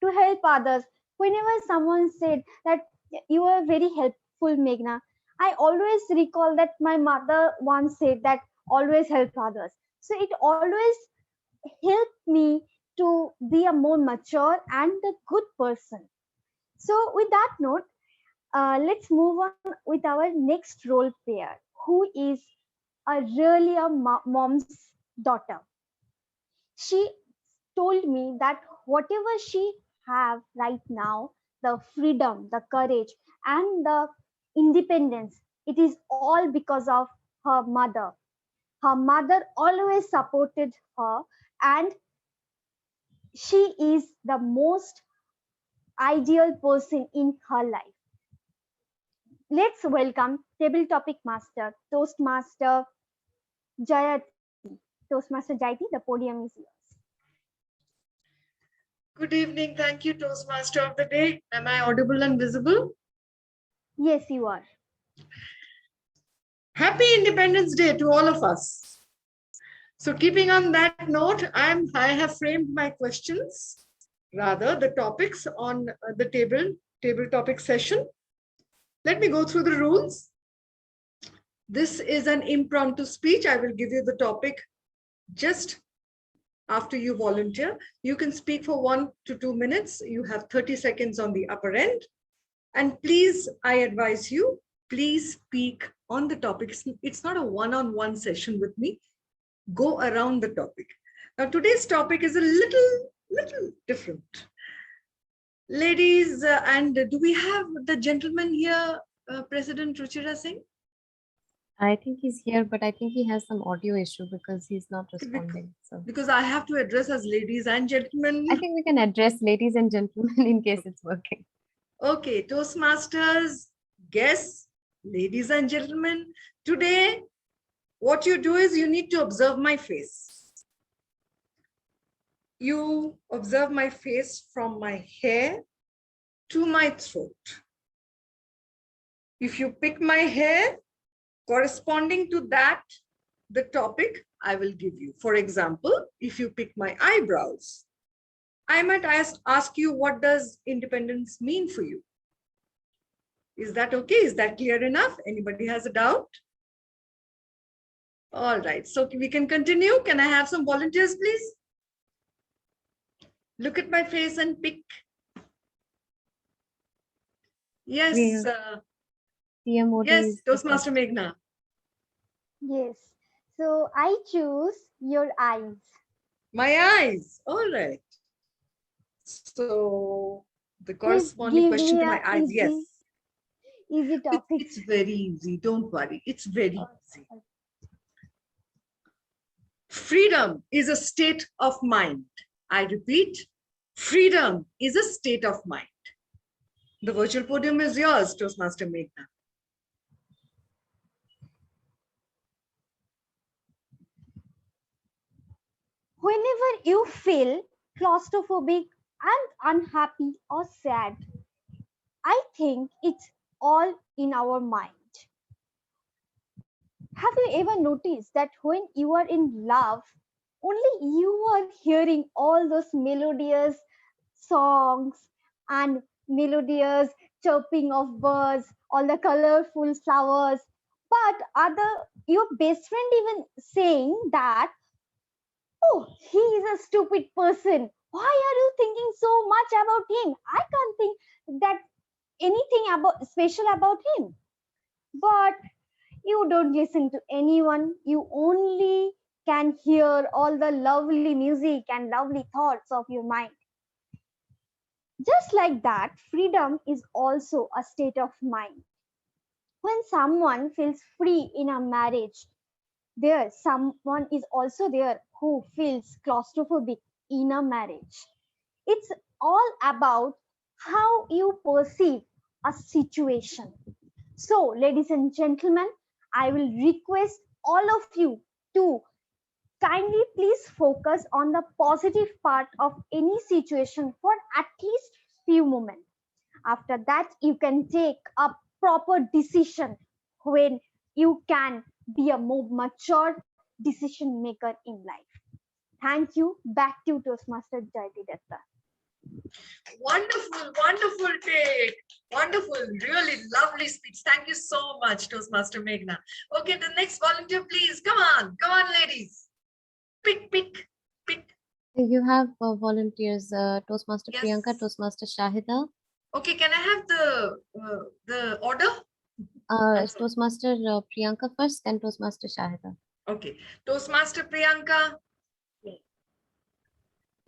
to help others. Whenever someone said that you are very helpful, Meghna, I always recall that my mother once said that always help others. So it always helped me to be a more mature and a good person. So with that note, let's move on with our next role player, who is really a mom's daughter. She told me that whatever she have right now, the freedom, the courage, and the independence, it is all because of her mother. Her mother always supported her, and she is the most ideal person in her life. Let's welcome table topic master, Toastmaster Jayati. Toastmaster Jayati, the podium is yours. Good evening. Thank you, Toastmaster of the Day. Am I audible and visible? Yes, you are. Happy Independence Day to all of us. So keeping on that note, I have framed my questions, rather the topics on the table topic session. Let me go through the rules. This is an impromptu speech. I will give you the topic just after you volunteer. You can speak for 1 to 2 minutes. You have 30 seconds on the upper end. And please, I advise you, please speak on the topic. It's not a one-on-one session with me. Go around the topic. Now, today's topic is a little different. Ladies, and do we have the gentleman here, President Ruchira Singh? I think he's here, but I think he has some audio issue because he's not responding. So Because I have to address as ladies and gentlemen. I think we can address ladies and gentlemen in case it's working. Okay, Toastmasters, guests, ladies and gentlemen, today what you do is you need to observe my face. You observe my face from my hair to my throat. If you pick my hair, corresponding to that, the topic I will give you. For example, if you pick my eyebrows, I might ask you, what does independence mean for you? Is that okay? Is that clear enough? Anybody has a doubt? All right, so we can continue. Can I have some volunteers, please? Look at my face and pick. Yes, yes, Toastmaster Meghna. Yes. So I choose your eyes. My eyes. All right. So the corresponding question to my eyes. Yes. Easy topic. It's very easy. Don't worry. It's very easy. Freedom is a state of mind. I repeat, freedom is a state of mind. The virtual podium is yours, Toastmaster Meghna. Whenever you feel claustrophobic and unhappy or sad, I think it's all in our mind. Have you ever noticed that when you are in love, only you are hearing all those melodious songs and melodious chirping of birds, all the colorful flowers, but your best friend even saying that, oh, he is a stupid person. Why are you thinking so much about him? I can't think that anything about special about him. But you don't listen to anyone. You only can hear all the lovely music and lovely thoughts of your mind. Just like that, freedom is also a state of mind. When someone feels free in a marriage, there someone is also there who feels claustrophobic in a marriage. It's all about how you perceive a situation. So, ladies and gentlemen, I will request all of you to kindly please focus on the positive part of any situation for at least few moments. After that, you can take a proper decision when you can be a more mature decision maker in life. Thank you. Back to Toastmaster Jayati Datta. Wonderful, wonderful take. Wonderful, really lovely speech. Thank you so much, Toastmaster Meghna. Okay, the next volunteer, please. Come on, ladies. Pick. You have volunteers, Toastmaster Yes. Priyanka, Toastmaster Shahida, Okay, can I have the order? Toastmaster Priyanka first, then Toastmaster Shahida. Okay, Toastmaster Priyanka.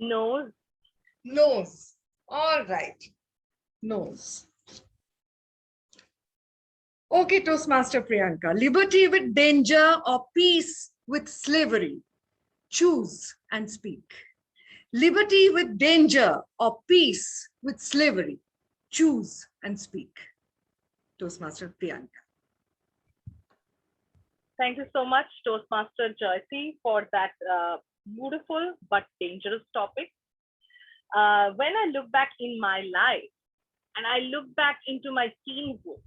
Nose. Nose. All right. Nose. Okay, Toastmaster Priyanka. Liberty with danger or peace with slavery? Choose and speak. Liberty with danger or peace with slavery? Choose and speak. Toastmaster Priyanka. Thank you so much, Toastmaster Joyce, for that beautiful but dangerous topic. When I look back in my life and I look back into my teenhood,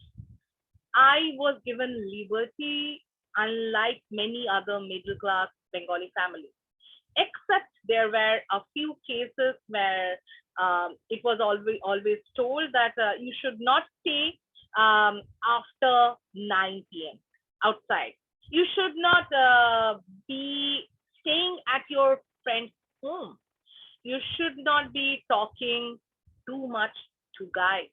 I was given liberty unlike many other middle class Bengali families, except there were a few cases where it was always told that you should not stay after 9 p.m. outside. You should not be staying at your friend's home. You should not be talking too much to guys.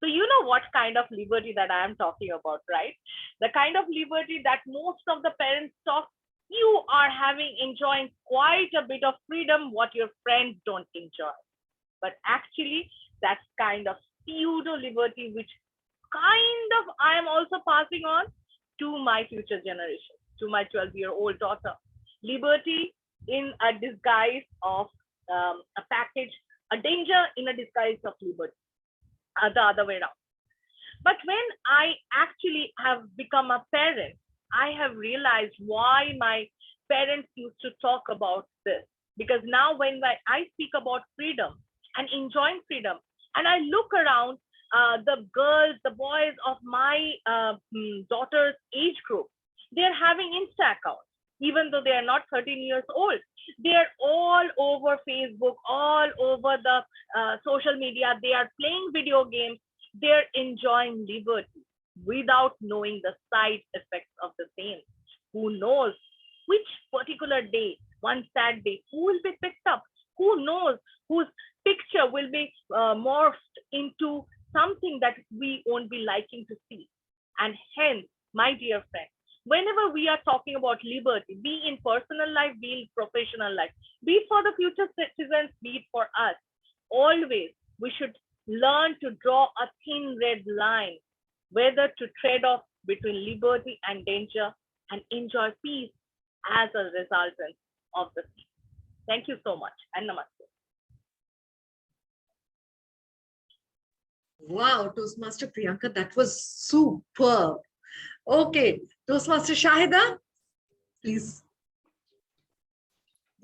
So you know what kind of liberty that I am talking about, right? The kind of liberty that most of the parents talk, you are enjoying quite a bit of freedom, what your friends don't enjoy. But actually, that's kind of pseudo liberty, which kind of I am also passing on to my future generation, to my 12-year-old daughter. Liberty in a disguise of a package, a danger in a disguise of liberty, the other way around. But when I actually have become a parent, I have realized why my parents used to talk about this. Because now when I speak about freedom and enjoying freedom, and I look around the girls, the boys of my daughter's age group, they're having Insta accounts, even though they are not 13 years old. They're all over Facebook, all over the social media. They are playing video games. They're enjoying liberty without knowing the side effects of the same. Who knows which particular day, one sad day, who will be picked up? Who knows whose picture will be morphed into something that we won't be liking to see? And hence, my dear friend, whenever we are talking about liberty, be in personal life, be in professional life, be it for the future citizens, be it for us, always we should learn to draw a thin red line, whether to trade off between liberty and danger and enjoy peace as a resultant of the same. Thank you so much and namaste. Wow, Toastmaster Priyanka, that was superb. Okay, Toastmaster Shahida, please.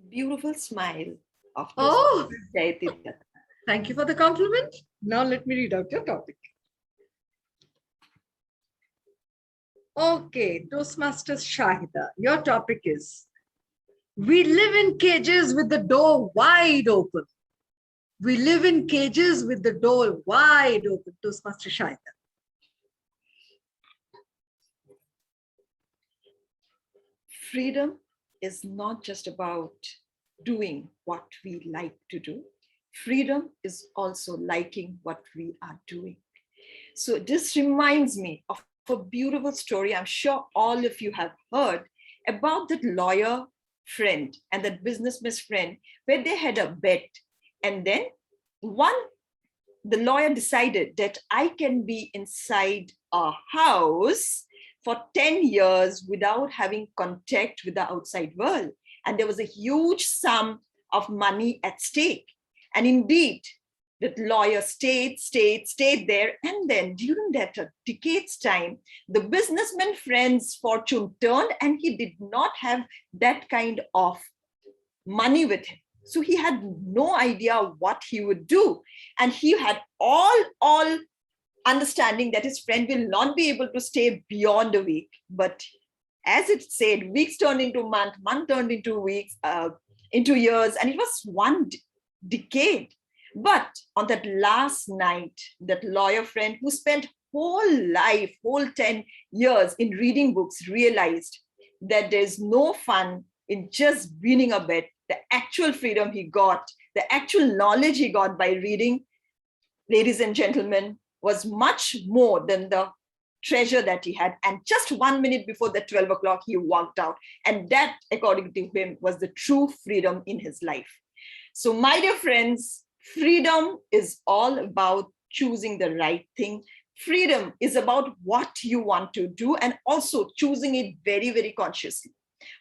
Beautiful smile of Oh, Jayatitya. Thank you for the compliment. Now let me read out your topic. Okay, Toastmaster Shahida, your topic is, we live in cages with the door wide open. We live in cages with the door wide open. Toastmaster Shahida. Freedom is not just about doing what we like to do. Freedom is also liking what we are doing. So this reminds me of a beautiful story I'm sure all of you have heard about that lawyer friend and that businessman friend, where they had a bet. And then the lawyer decided that I can be inside a house for 10 years without having contact with the outside world. And there was a huge sum of money at stake. And indeed, the lawyer stayed there. And then during that decade's time, the businessman friend's fortune turned and he did not have that kind of money with him. So he had no idea what he would do. And he had all understanding that his friend will not be able to stay beyond a week. But as it said, weeks turned into month turned into weeks, into years, and it was one decade. But on that last night, that lawyer friend who spent whole 10 years in reading books realized that there's no fun in just winning a bet. The actual freedom he got, the actual knowledge he got by reading, ladies and gentlemen, was much more than the treasure that he had. And just 1 minute before the 12 o'clock, he walked out. And that, according to him, was the true freedom in his life. So my dear friends, freedom is all about choosing the right thing. Freedom is about what you want to do and also choosing it very, very consciously.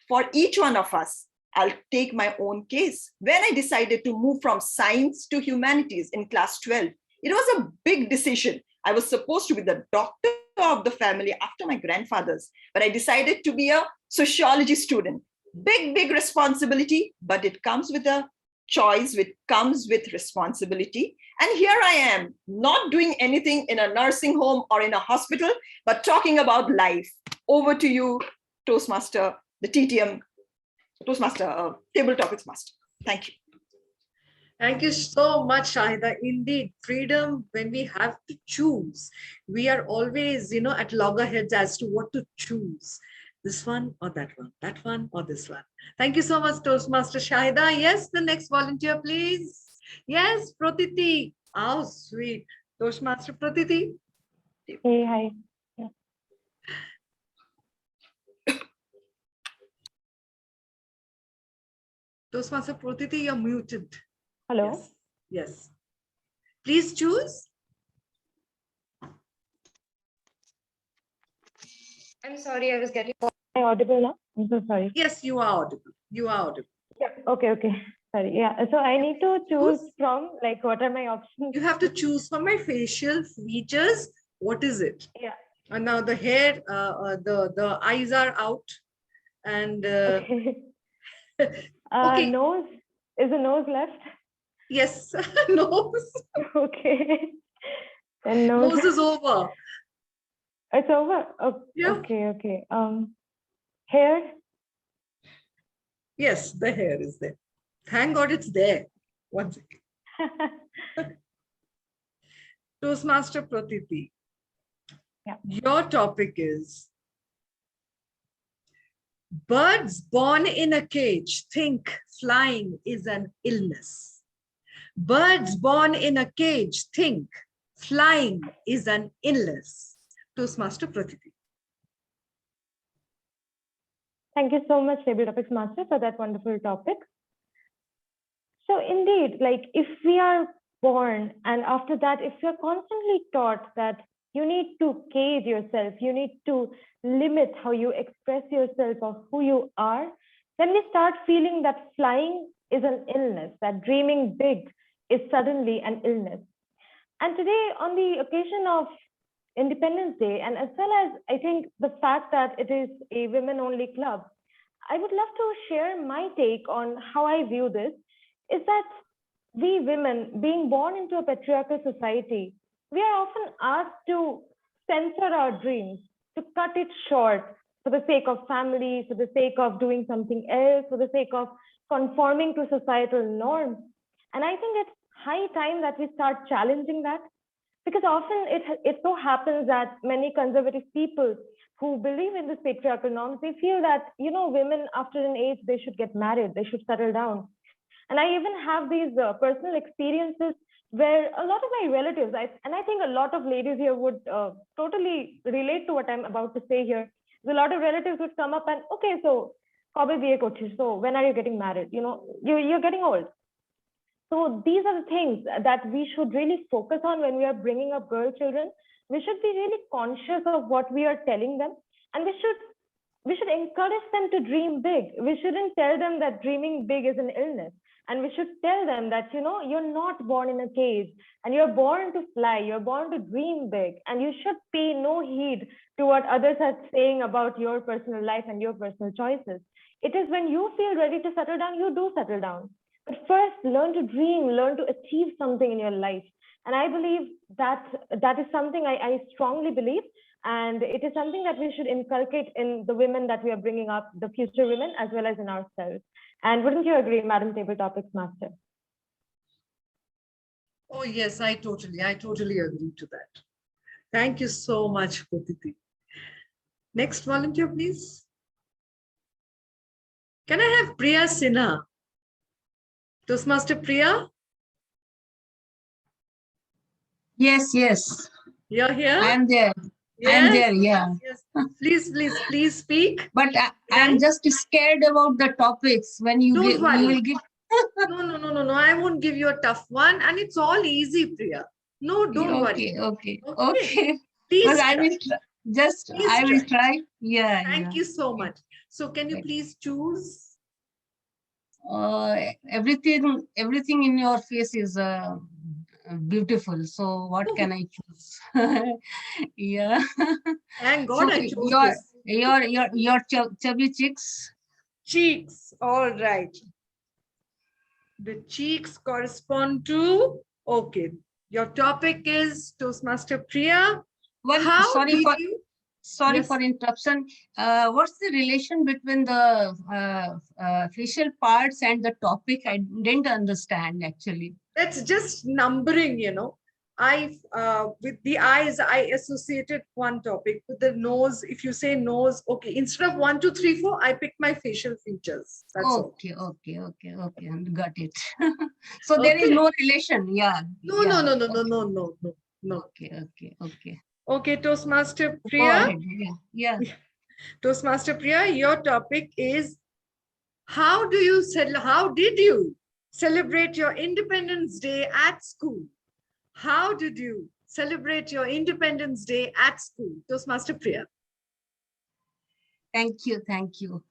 For each one of us, I'll take my own case. When I decided to move from science to humanities in class 12, it was a big decision. I was supposed to be the doctor of the family after my grandfather's, but I decided to be a sociology student. Big responsibility, but it comes with a choice, which comes with responsibility. And here I am, not doing anything in a nursing home or in a hospital, but talking about life. Over to you, Toastmaster, the TTM, Toastmaster, Table Topics Master. Thank you. Thank you so much, Shahida. Indeed, freedom, when we have to choose, we are always, at loggerheads as to what to choose. This one or that one or this one. Thank you so much, Toastmaster Shahida. Yes, the next volunteer, please. Yes, Pratiti. How sweet. Toastmaster Pratiti. Hey, hi. Toastmaster Pratiti, you're muted. Hello. Yes. Please choose. I'm sorry, I was getting. Am I audible now? I'm so sorry. Yes, you are audible. You are audible. Yeah. Okay. Sorry. Yeah. So I need to choose from, like, what are my options? You have to choose from my facial features. What is it? Yeah. And now the hair, the eyes are out, and okay. okay. Nose. Is the nose left? Yes. Nose. Okay. Then nose. Nose is over. It's over. Oh, yeah. Okay. Hair. Yes, the hair is there. Thank God it's there. One second. Toastmaster Pratiti. Yeah. Your topic is birds born in a cage think flying is an illness. Birds born in a cage think flying is an illness. Toastmaster Pratiti. Thank you so much, Table Topics Master, for that wonderful topic. So indeed, like, if we are born and after that, if you're constantly taught that you need to cage yourself, you need to limit how you express yourself of who you are, then we start feeling that flying is an illness, that dreaming big is suddenly an illness. And today, on the occasion of Independence Day, and as well as I think the fact that it is a women-only club, I would love to share my take on how I view this, is that we women, being born into a patriarchal society, we are often asked to censor our dreams, to cut it short for the sake of family, for the sake of doing something else, for the sake of conforming to societal norms. And I think it's high time that we start challenging that, because often it so happens that many conservative people who believe in this patriarchal norms, they feel that, women after an age, they should get married, they should settle down. And I even have these personal experiences where a lot of my relatives, and I think a lot of ladies here would totally relate to what I'm about to say here. A lot of relatives would come up and, okay, so when are you getting married? You're getting old. So these are the things that we should really focus on when we are bringing up girl children. We should be really conscious of what we are telling them, and we should encourage them to dream big. We shouldn't tell them that dreaming big is an illness. And we should tell them that, you're not born in a cage and you're born to fly, you're born to dream big, and you should pay no heed to what others are saying about your personal life and your personal choices. It is when you feel ready to settle down, you do settle down. But first, learn to dream, learn to achieve something in your life. And I believe that is something I strongly believe. And it is something that we should inculcate in the women that we are bringing up, the future women, as well as in ourselves. And wouldn't you agree, Madam Table Topics Master? Oh, yes, I totally agree to that. Thank you so much, Pratiti. Next volunteer, please. Can I have Priya Sinha? Toastmaster Priya? Yes, yes. You're here? I am there. I am there, yeah. Yes. Please speak. But I am just scared about the topics when you Don't give, worry. you will give. No. I won't give you a tough one. And it's all easy, Priya. No, don't worry. Okay. Please Because I will Please I will try. try. Yeah. Thank you so much. So can you please choose? Everything in your face is beautiful. So what can I choose? Yeah. Thank God So I chose this. your chubby cheeks. Cheeks. All right. The cheeks correspond to, okay. Your topic is Toastmaster Priya. Sorry for interruption. What's the relation between the facial parts and the topic? I didn't understand actually. That's just numbering, you know. With the eyes, I associated one topic. With the nose, if you say nose, okay, instead of 1, 2, 3, 4, I picked my facial features. That's all. Okay. Got it. So there is no relation. Yeah. No. Okay. Okay, Toastmaster Go Priya. ahead. Yeah. Toastmaster Priya, your topic is how did you celebrate your Independence Day at school? How did you celebrate your Independence Day at school? Toastmaster Priya. Thank you.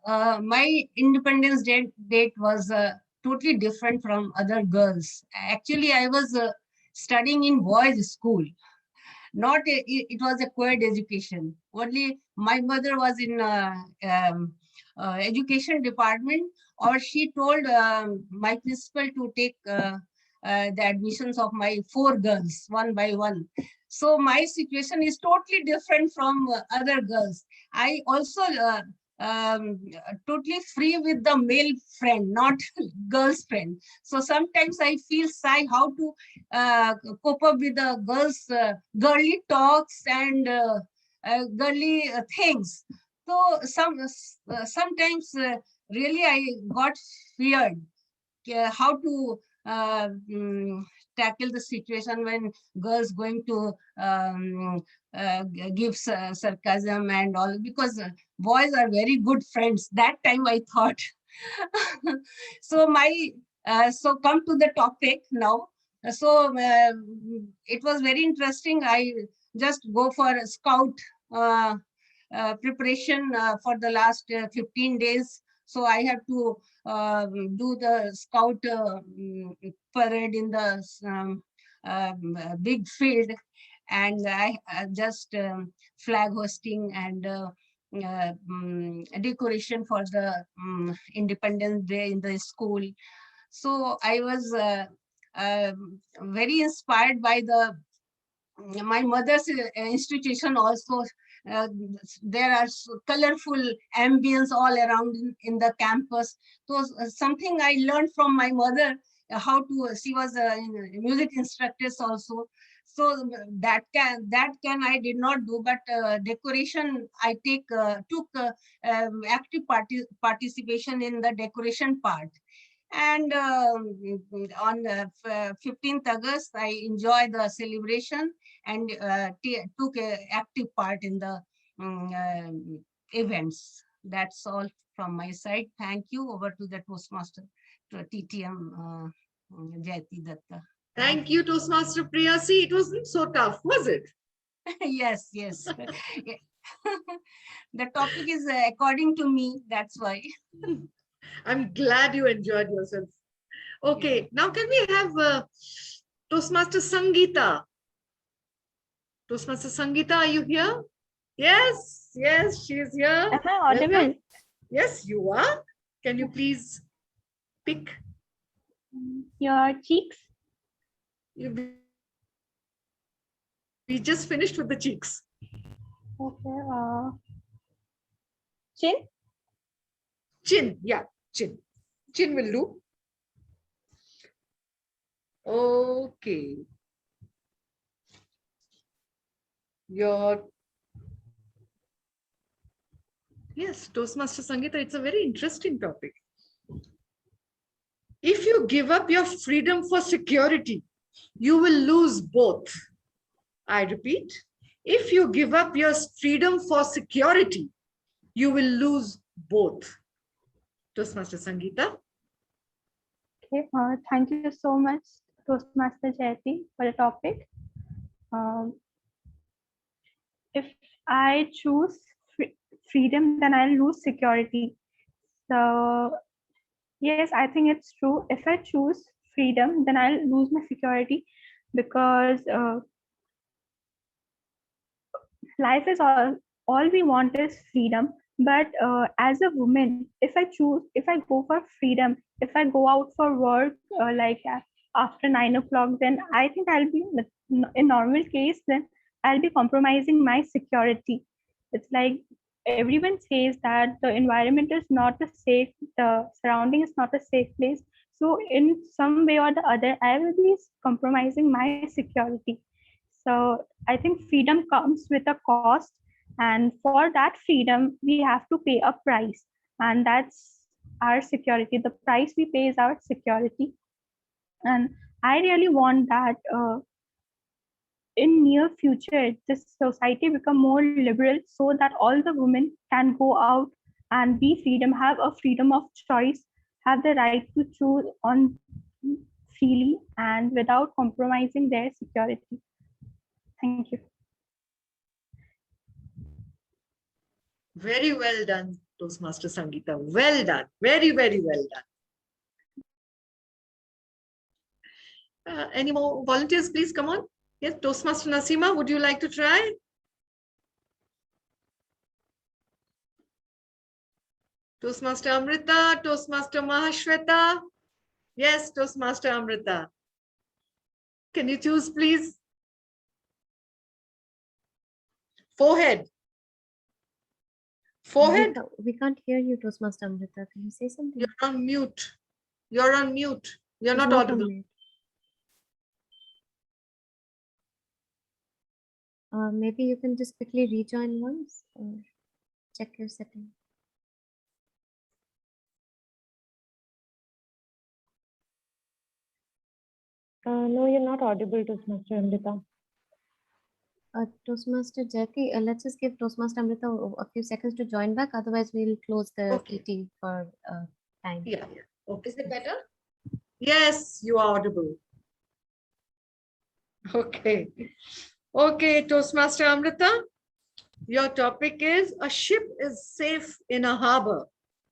My Independence Day date was totally different from other girls. Actually, I was studying in boys' school. It was a co-ed education. Only my mother was in education department, or she told my principal to take the admissions of my 4 girls one by one. So my situation is totally different from other girls. I also totally free with the male friend, not girl's friend. So sometimes I feel shy how to cope up with the girls' girly talks and girly things. So sometimes really I got feared how to tackle the situation when girls going to give sarcasm and all, because boys are very good friends. That time I thought. So so come to the topic now. So it was very interesting. I just go for a scout preparation for the last 15 days. So I have to do the scout parade in the big field, and I just flag hosting and decoration for the Independence Day in the school. So I was very inspired by my mother's institution also. There are colorful ambience all around in the campus. So something I learned from my mother, she was a music instructor also. So that can I did not do, but decoration I took active participation in the decoration part. And on 15th August, I enjoyed the celebration and took an active part in the events. That's all from my side. Thank you. Over to the Toastmaster, to TTM Jayati Datta. Thank you, Toastmaster Priya. See, it wasn't so tough, was it? Yes. The topic is according to me, that's why. I'm glad you enjoyed yourself. Okay, now can we have Toastmaster Sangeeta? Toastmaster Sangeeta, are you here? Yes, she is here. Am I audible? Welcome. Yes, you are. Can you please pick? Your cheeks. We just finished with the cheeks. Okay. Chin. Chin, yeah, chin. Chin will do. Okay. Yes, Toastmaster Sangeeta, it's a very interesting topic. If you give up your freedom for security, you will lose both. I repeat, if you give up your freedom for security, you will lose both. Toastmaster Sangeeta. Okay, thank you so much, Toastmaster Jayati, for the topic. If I choose freedom, then I'll lose security. So, yes, I think it's true. If I choose freedom, then I'll lose my security because life is all we want is freedom. But as a woman, if I go for freedom, if I go out for work after 9 o'clock, then I think I'll be in normal case, then I'll be compromising my security. It's like everyone says that the environment is not a safe, the surrounding is not a safe place. So in some way or the other, I will be compromising my security. So I think freedom comes with a cost, and for that freedom, we have to pay a price, and that's our security. The price we pay is our security, and I really want that in near future, this society become more liberal, so that all the women can go out and be freedom, have a freedom of choice, have the right to choose on freely and without compromising their security. Thank you. Very well done, Toastmaster Sangeeta. Well done. Very, very well done. Any more volunteers, please come on. Yes, Toastmaster Nasima, would you like to try? Toastmaster Amrita, Toastmaster Mahashweta. Yes, Toastmaster Amrita. Can you choose, please? Forehead. Forehead. Amrita, we can't hear you, Toastmaster Amrita. Can you say something? You're on mute. You're on mute. You're She's not audible. Maybe you can just quickly rejoin once or check your settings. No, you're not audible, Toastmaster Amrita. Toastmaster Jackie, let's just give Toastmaster Amrita a few seconds to join back. Otherwise, we'll close the meeting for time. Yeah, yeah. Okay. Is it better? Yes, you are audible. Okay. Okay, Toastmaster Amrita, your topic is a ship is safe in a harbor,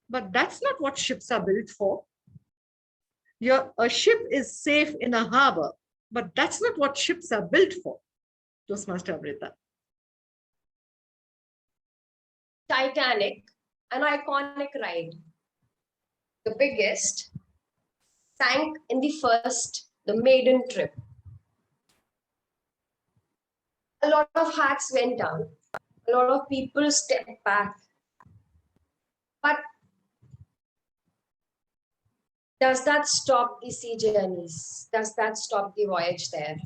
but that's not what ships are built for. A ship is safe in a harbor, but that's not what ships are built for. Toastmaster Amrita. Titanic, an iconic ride. The biggest, sank in the maiden trip. A lot of hats went down. A lot of people stepped back. But does that stop the sea journeys? Does that stop the voyage there?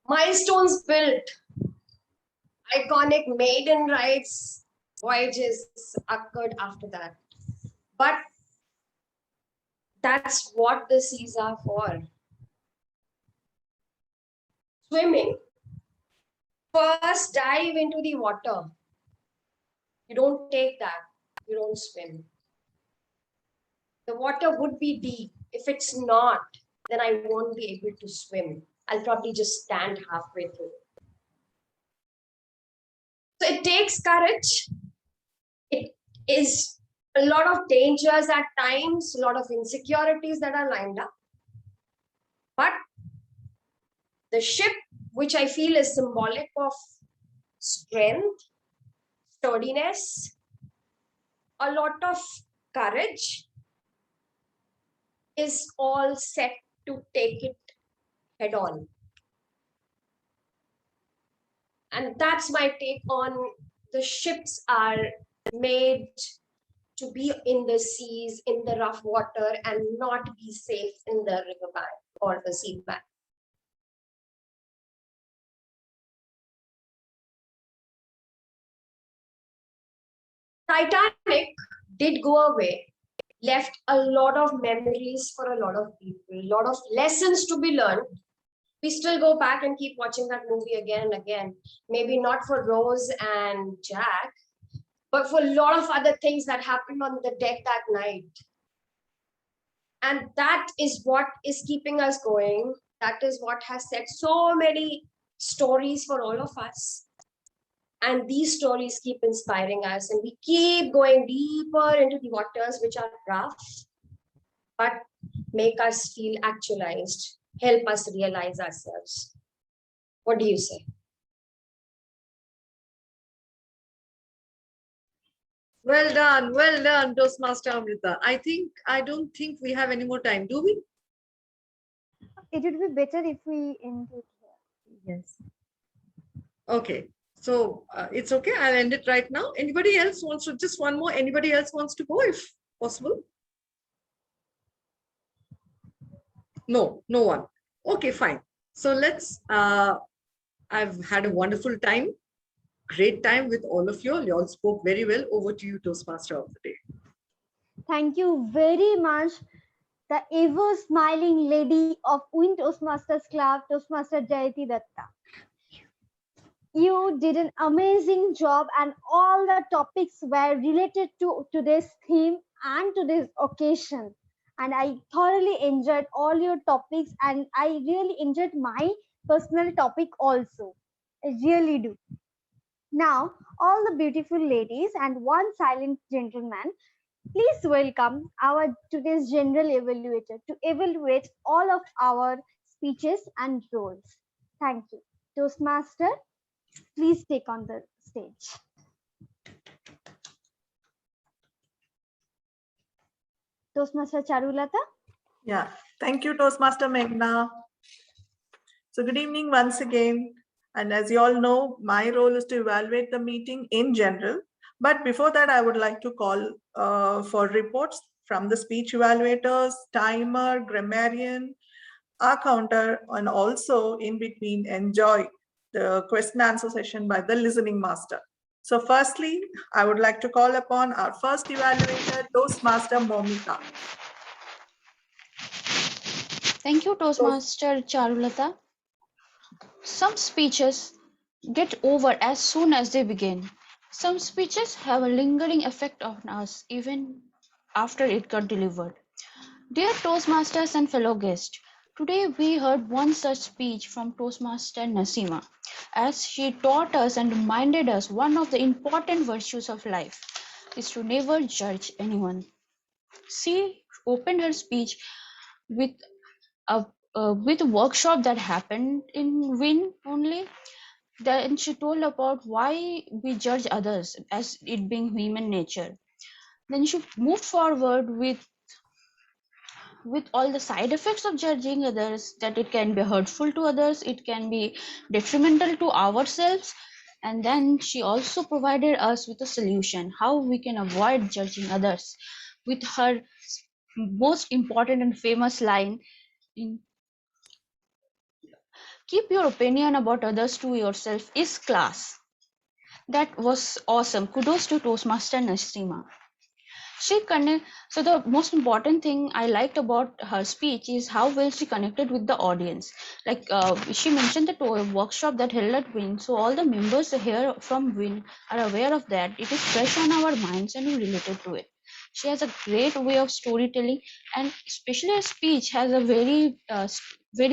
Milestones built, iconic maiden rides, voyages occurred after that. But that's what the seas are for. Swimming. First dive into the water. You don't take that. You don't swim. The water would be deep. If it's not, then I won't be able to swim. I'll probably just stand halfway through. So it takes courage. It is a lot of dangers at times, a lot of insecurities that are lined up. But the ship, which I feel is symbolic of strength, sturdiness, a lot of courage, is all set to take it head on. And that's my take on the ships are made to be in the seas, in the rough water, and not be safe in the riverbank or the sea bank. Titanic did go away, left a lot of memories for a lot of people, a lot of lessons to be learned. We still go back and keep watching that movie again and again. Maybe not for Rose and Jack, but for a lot of other things that happened on the deck that night. And that is what is keeping us going. That is what has set so many stories for all of us. And these stories keep inspiring us, and we keep going deeper into the waters, which are rough, but make us feel actualized, help us realize ourselves. What do you say? Well done, Toastmaster Amrita. I don't think we have any more time, do we? It would be better if we end it here. Yes. Okay, so it's okay. I'll end it right now. Anybody else wants to, just one more, anybody else wants to go if possible? No, no one. Okay, fine. So let's, I've had a wonderful time, great time with all of you. You all spoke very well. Over to you, Toastmaster of the day. Thank you very much, the ever smiling lady of Win Toastmasters Club, Toastmaster Jayati Datta. You did an amazing job, and all the topics were related to today's theme and today's occasion. And I thoroughly enjoyed all your topics, and I really enjoyed my personal topic also. I really do. Now, all the beautiful ladies and one silent gentleman, please welcome our today's general evaluator to evaluate all of our speeches and roles. Thank you. Toastmaster, please take on the stage. Toastmaster Charulata. Yeah, thank you, Toastmaster Meghna. So good evening once again. And as you all know, my role is to evaluate the meeting in general. But before that, I would like to call for reports from the speech evaluators, timer, grammarian, our counter, and also in between enjoy the question answer session by the listening master. So firstly, I would like to call upon our first evaluator, Toastmaster Momita. Thank you, Toastmaster Charulata. Some speeches get over as soon as they begin. Some speeches have a lingering effect on us even after it got delivered. Dear Toastmasters and fellow guests, today we heard one such speech from Toastmaster Nasima, as she taught us and reminded us one of the important virtues of life is to never judge anyone. She opened her speech with a workshop that happened in WIN only. Then she told about why we judge others as it being human nature. Then she moved forward with all the side effects of judging others, that it can be hurtful to others, it can be detrimental to ourselves. And then she also provided us with a solution, how we can avoid judging others, with her most important and famous line in keep your opinion about others to yourself is class. That was awesome. Kudos to Toastmaster Nasima. So the most important thing I liked about her speech is how well she connected with the audience. Like she mentioned the workshop that held at WIN. So all the members here from WIN are aware of that. It is fresh on our minds and we related to it. She has a great way of storytelling, and especially her speech has a very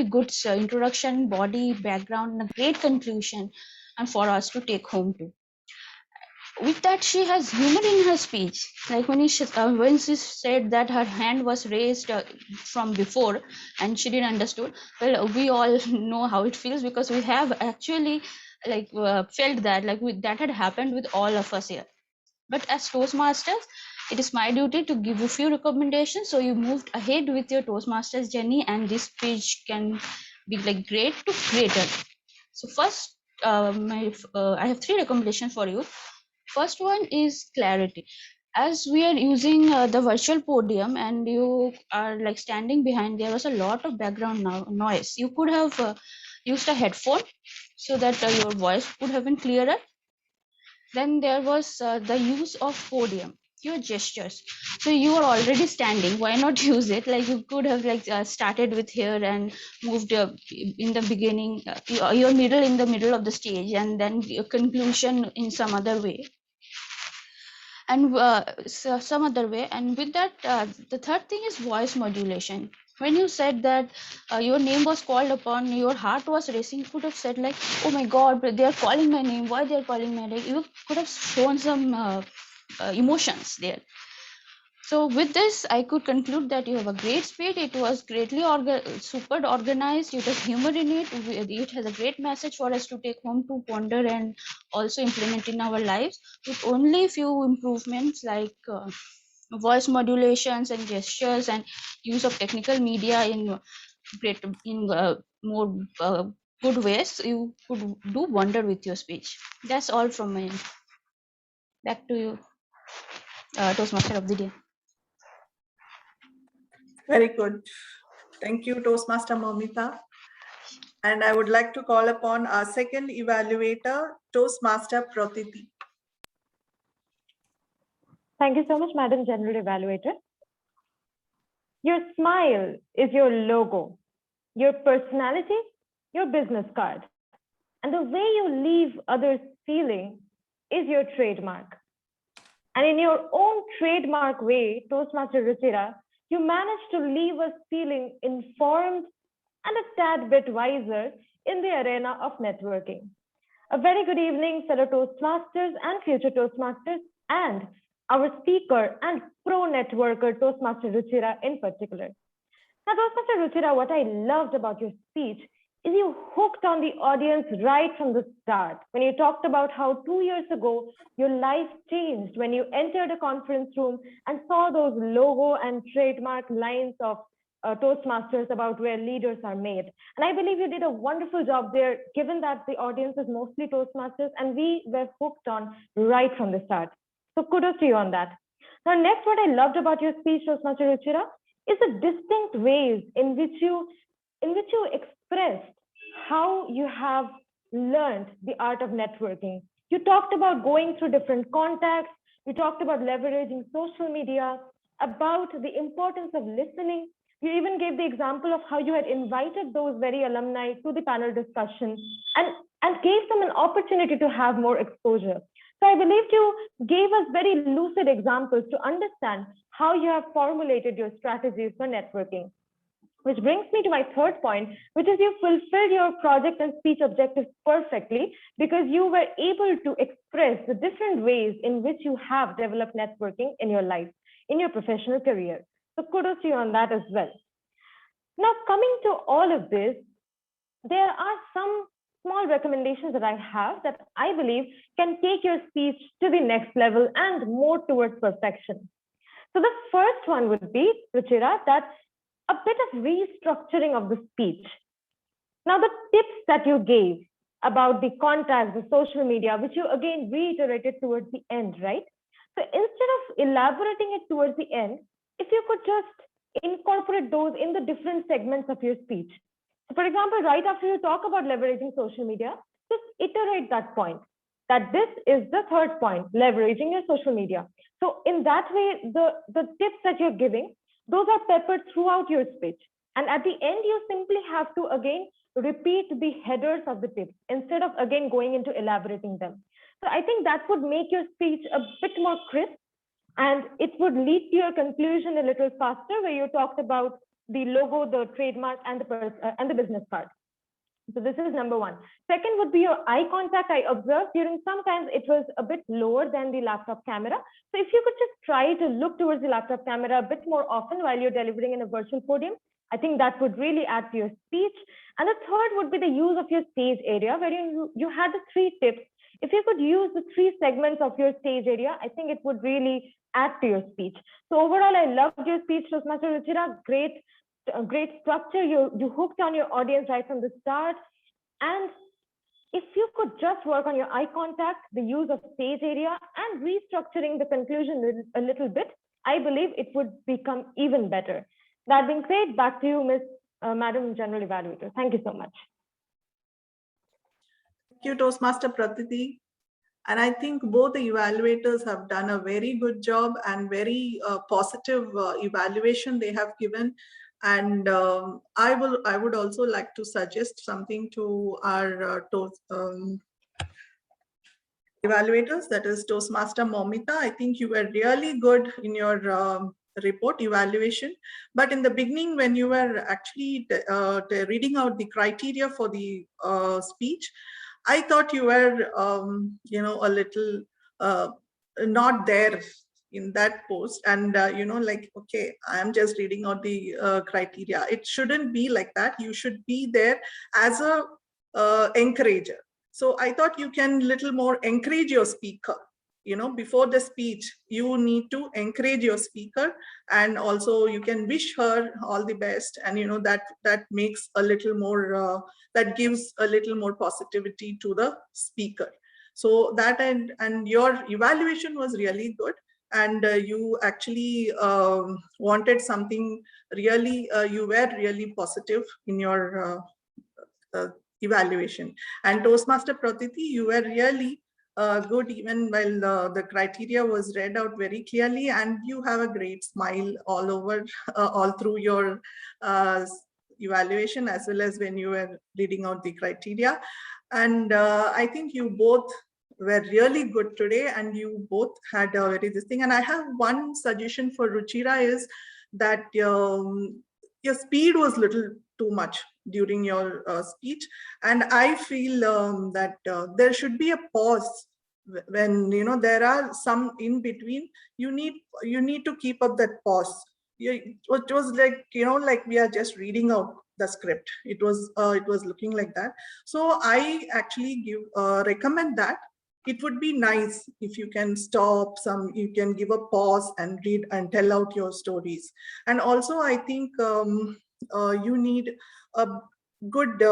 good introduction, body, background, and a great conclusion, and for us to take home to. With that, she has humor in her speech. Like when she said that her hand was raised from before and she didn't understood. Well, we all know how it feels because we have actually felt that that had happened with all of us here. But as Toastmasters, it is my duty to give you a few recommendations so you moved ahead with your Toastmasters journey, and this speech can be like great to greater. So first, I have 3 recommendations for you. First one is clarity. as we are using the virtual podium and you are like standing behind, there was a lot of background noise. You could have used a headphone so that your voice could have been clearer. Then there was the use of podium, your gestures. So you are already standing, why not use it? Like you could have like started with here and moved in the beginning, your middle in the middle of the stage, and then your conclusion in some other way, and some other way. And with that, the third thing is voice modulation. When you said that your name was called upon, your heart was racing, you could have said like, oh my god, but they are calling my name, why they are calling my name? You could have shown some emotions there. So with this, I could conclude that you have a great speed. It was greatly super organized. It has humor in it. It has a great message for us to take home to ponder and also implement in our lives. With only few improvements like voice modulations and gestures and use of technical media in more good ways, you could do wonder with your speech. That's all from my end. Back to you, Toastmaster of the day. Very good. Thank you, Toastmaster Momita. And I would like to call upon our second evaluator, Toastmaster Prathiti. Thank you so much, Madam General Evaluator. Your smile is your logo, your personality, your business card. And the way you leave others feeling is your trademark. And in your own trademark way, Toastmaster Ruchira, you managed to leave us feeling informed and a tad bit wiser in the arena of networking. A very good evening, fellow Toastmasters and future Toastmasters, and our speaker and pro networker, Toastmaster Ruchira in particular. Now, Toastmaster Ruchira, what I loved about your speech is you hooked on the audience right from the start. When you talked about how 2 years ago, your life changed when you entered a conference room and saw those logo and trademark lines of Toastmasters about where leaders are made. And I believe you did a wonderful job there, given that the audience is mostly Toastmasters and we were hooked on right from the start. So kudos to you on that. Now, next, what I loved about your speech, Toastmaster Ruchira, is the distinct ways in which you expressed how you have learned the art of networking. You talked about going through different contacts. You talked about leveraging social media, about the importance of listening. You even gave the example of how you had invited those very alumni to the panel discussion and gave them an opportunity to have more exposure. So I believe you gave us very lucid examples to understand how you have formulated your strategies for networking. Which brings me to my third point, which is you fulfilled your project and speech objectives perfectly because you were able to express the different ways in which you have developed networking in your life, in your professional career. So kudos to you on that as well. Now, coming to all of this, there are some small recommendations that I have that I believe can take your speech to the next level and more towards perfection. So the first one would be, Ruchira, that a bit of restructuring of the speech. Now, the tips that you gave about the contacts, the social media, which you again reiterated towards the end, right? So instead of elaborating it towards the end, if you could just incorporate those in the different segments of your speech. So for example, right after you talk about leveraging social media, just iterate that point, that this is the third point, leveraging your social media. So in that way, the tips that you're giving, those are peppered throughout your speech. And at the end, you simply have to again repeat the headers of the tips instead of again going into elaborating them. So I think that would make your speech a bit more crisp and it would lead to your conclusion a little faster where you talked about the logo, the trademark and the business card. So this is number one. Second would be your eye contact. I observed during sometimes it was a bit lower than the laptop camera. So if you could just try to look towards the laptop camera a bit more often while you're delivering in a virtual podium, I think that would really add to your speech. And the third would be the use of your stage area where you had the 3 tips. If you could use the 3 segments of your stage area, I think it would really add to your speech. So overall, I loved your speech, Toastmaster Ruchira. Great structure. You hooked on your audience right from the start. And if you could just work on your eye contact, the use of stage area, and restructuring the conclusion a little bit, I believe it would become even better. That being said, back to you, Madam General Evaluator. Thank you so much. Thank you, Toastmaster Pratiti. And I think both the evaluators have done a very good job and very positive evaluation they have given. And I would also like to suggest something to our evaluators, that is Toastmaster Momita. I think you were really good in your report evaluation, but in the beginning when you were actually reading out the criteria for the speech, I thought you were a little not there in that post, and like, okay, I am just reading out the criteria. It shouldn't be like that. You should be there as a encourager. So I thought you can little more encourage your speaker. Before the speech, you need to encourage your speaker, and also you can wish her all the best. And that makes a little more, that gives a little more positivity to the speaker. So that and your evaluation was really good. And you actually wanted something really, you were really positive in your evaluation. And Toastmaster Pratiti, you were really good even while the criteria was read out very clearly, and you have a great smile all over, all through your evaluation, as well as when you were reading out the criteria. And I think you both were really good today, and you both had a very this thing. And I have one suggestion for Ruchira is that your speed was little too much during your speech, and I feel that there should be a pause when there are some in between. You need to keep up that pause. It was like like we are just reading out the script. It was looking like that. So I actually recommend that it would be nice if you can stop you can give a pause and read and tell out your stories. And also I think you need a good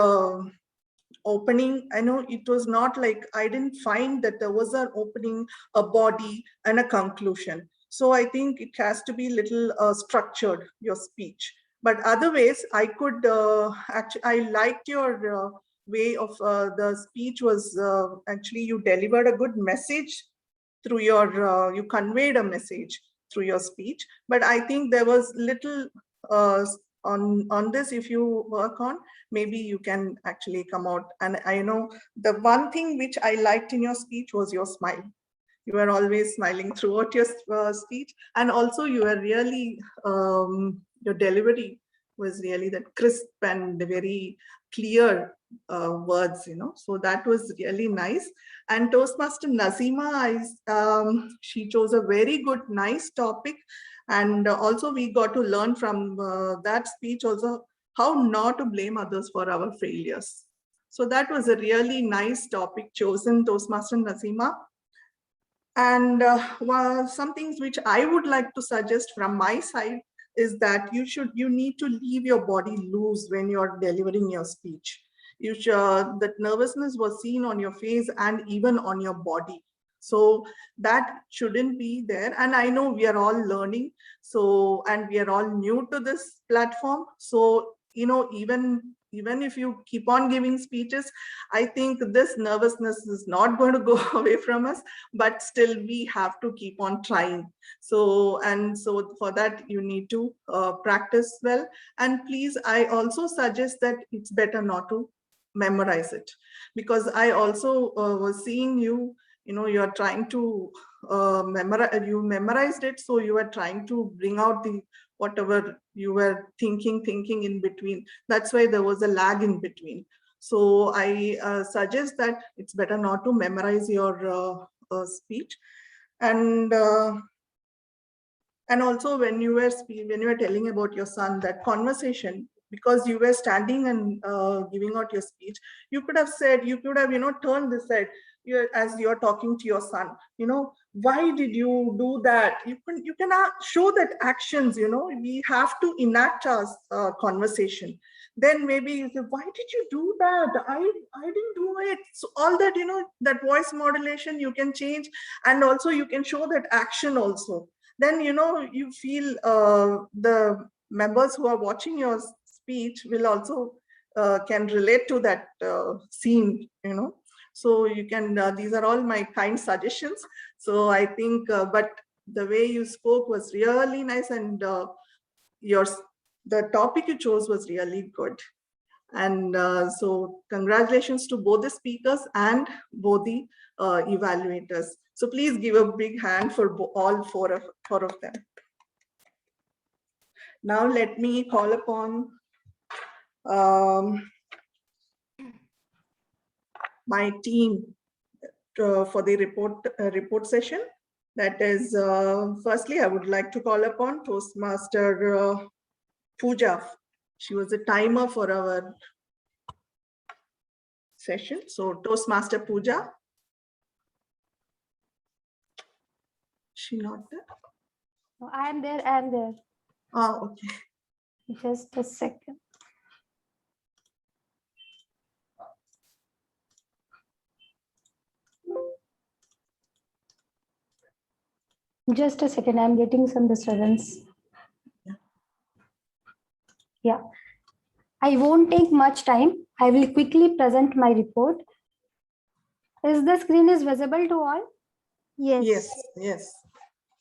opening. I know it was not like, I didn't find that there was an opening, a body, and a conclusion. So I think it has to be little structured, your speech. But otherwise, I could actually, I liked your way of the speech was actually you delivered a good message through your, you conveyed a message through your speech. But I think there was little on this, if you work on, maybe you can actually come out. And I know the one thing which I liked in your speech was your smile. You were always smiling throughout your speech. And also you were really, your delivery was really that crisp and very clear words, so that was really nice. And Toastmaster Nazima, she chose a very good, nice topic. And also we got to learn from that speech also how not to blame others for our failures. So that was a really nice topic chosen, Toastmaster Nazima. And some things which I would like to suggest from my side is that you need to leave your body loose when you're delivering your speech. That nervousness was seen on your face and even on your body. So that shouldn't be there. And I know we are all learning. So, and we are all new to this platform. So, even if you keep on giving speeches, I think this nervousness is not going to go away from us, but still we have to keep on trying. So for that, you need to practice well. And please, I also suggest that it's better not to memorize it, because I also was seeing you, you're trying to memorize, you memorized it. So you are trying to bring out the whatever you were thinking in between. That's why there was a lag in between. So I suggest that it's better not to memorize your speech. And also when you were telling about your son, that conversation, because you were standing and giving out your speech, you could have said, turned this side, as you're talking to your son, why did you do that? You can show that actions, we have to enact our conversation. Then maybe you say, why did you do that? I didn't do it. So all that, that voice modulation you can change, and also you can show that action also. Then, you feel the members who are watching your speech will also can relate to that scene, So you can, these are all my kind suggestions. So I think, but the way you spoke was really nice, and the topic you chose was really good. And so congratulations to both the speakers and both the evaluators. So please give a big hand for all four of them. Now let me call upon my team for the report session. That is, firstly, I would like to call upon Toastmaster Pooja. She was a timer for our session. So Toastmaster Pooja. She not there? No, I am there. I am there. Oh, okay. Just a second. Just a second. I'm getting some disturbance. Yeah. I won't take much time. I will quickly present my report. Is the screen is visible to all? Yes. Yes.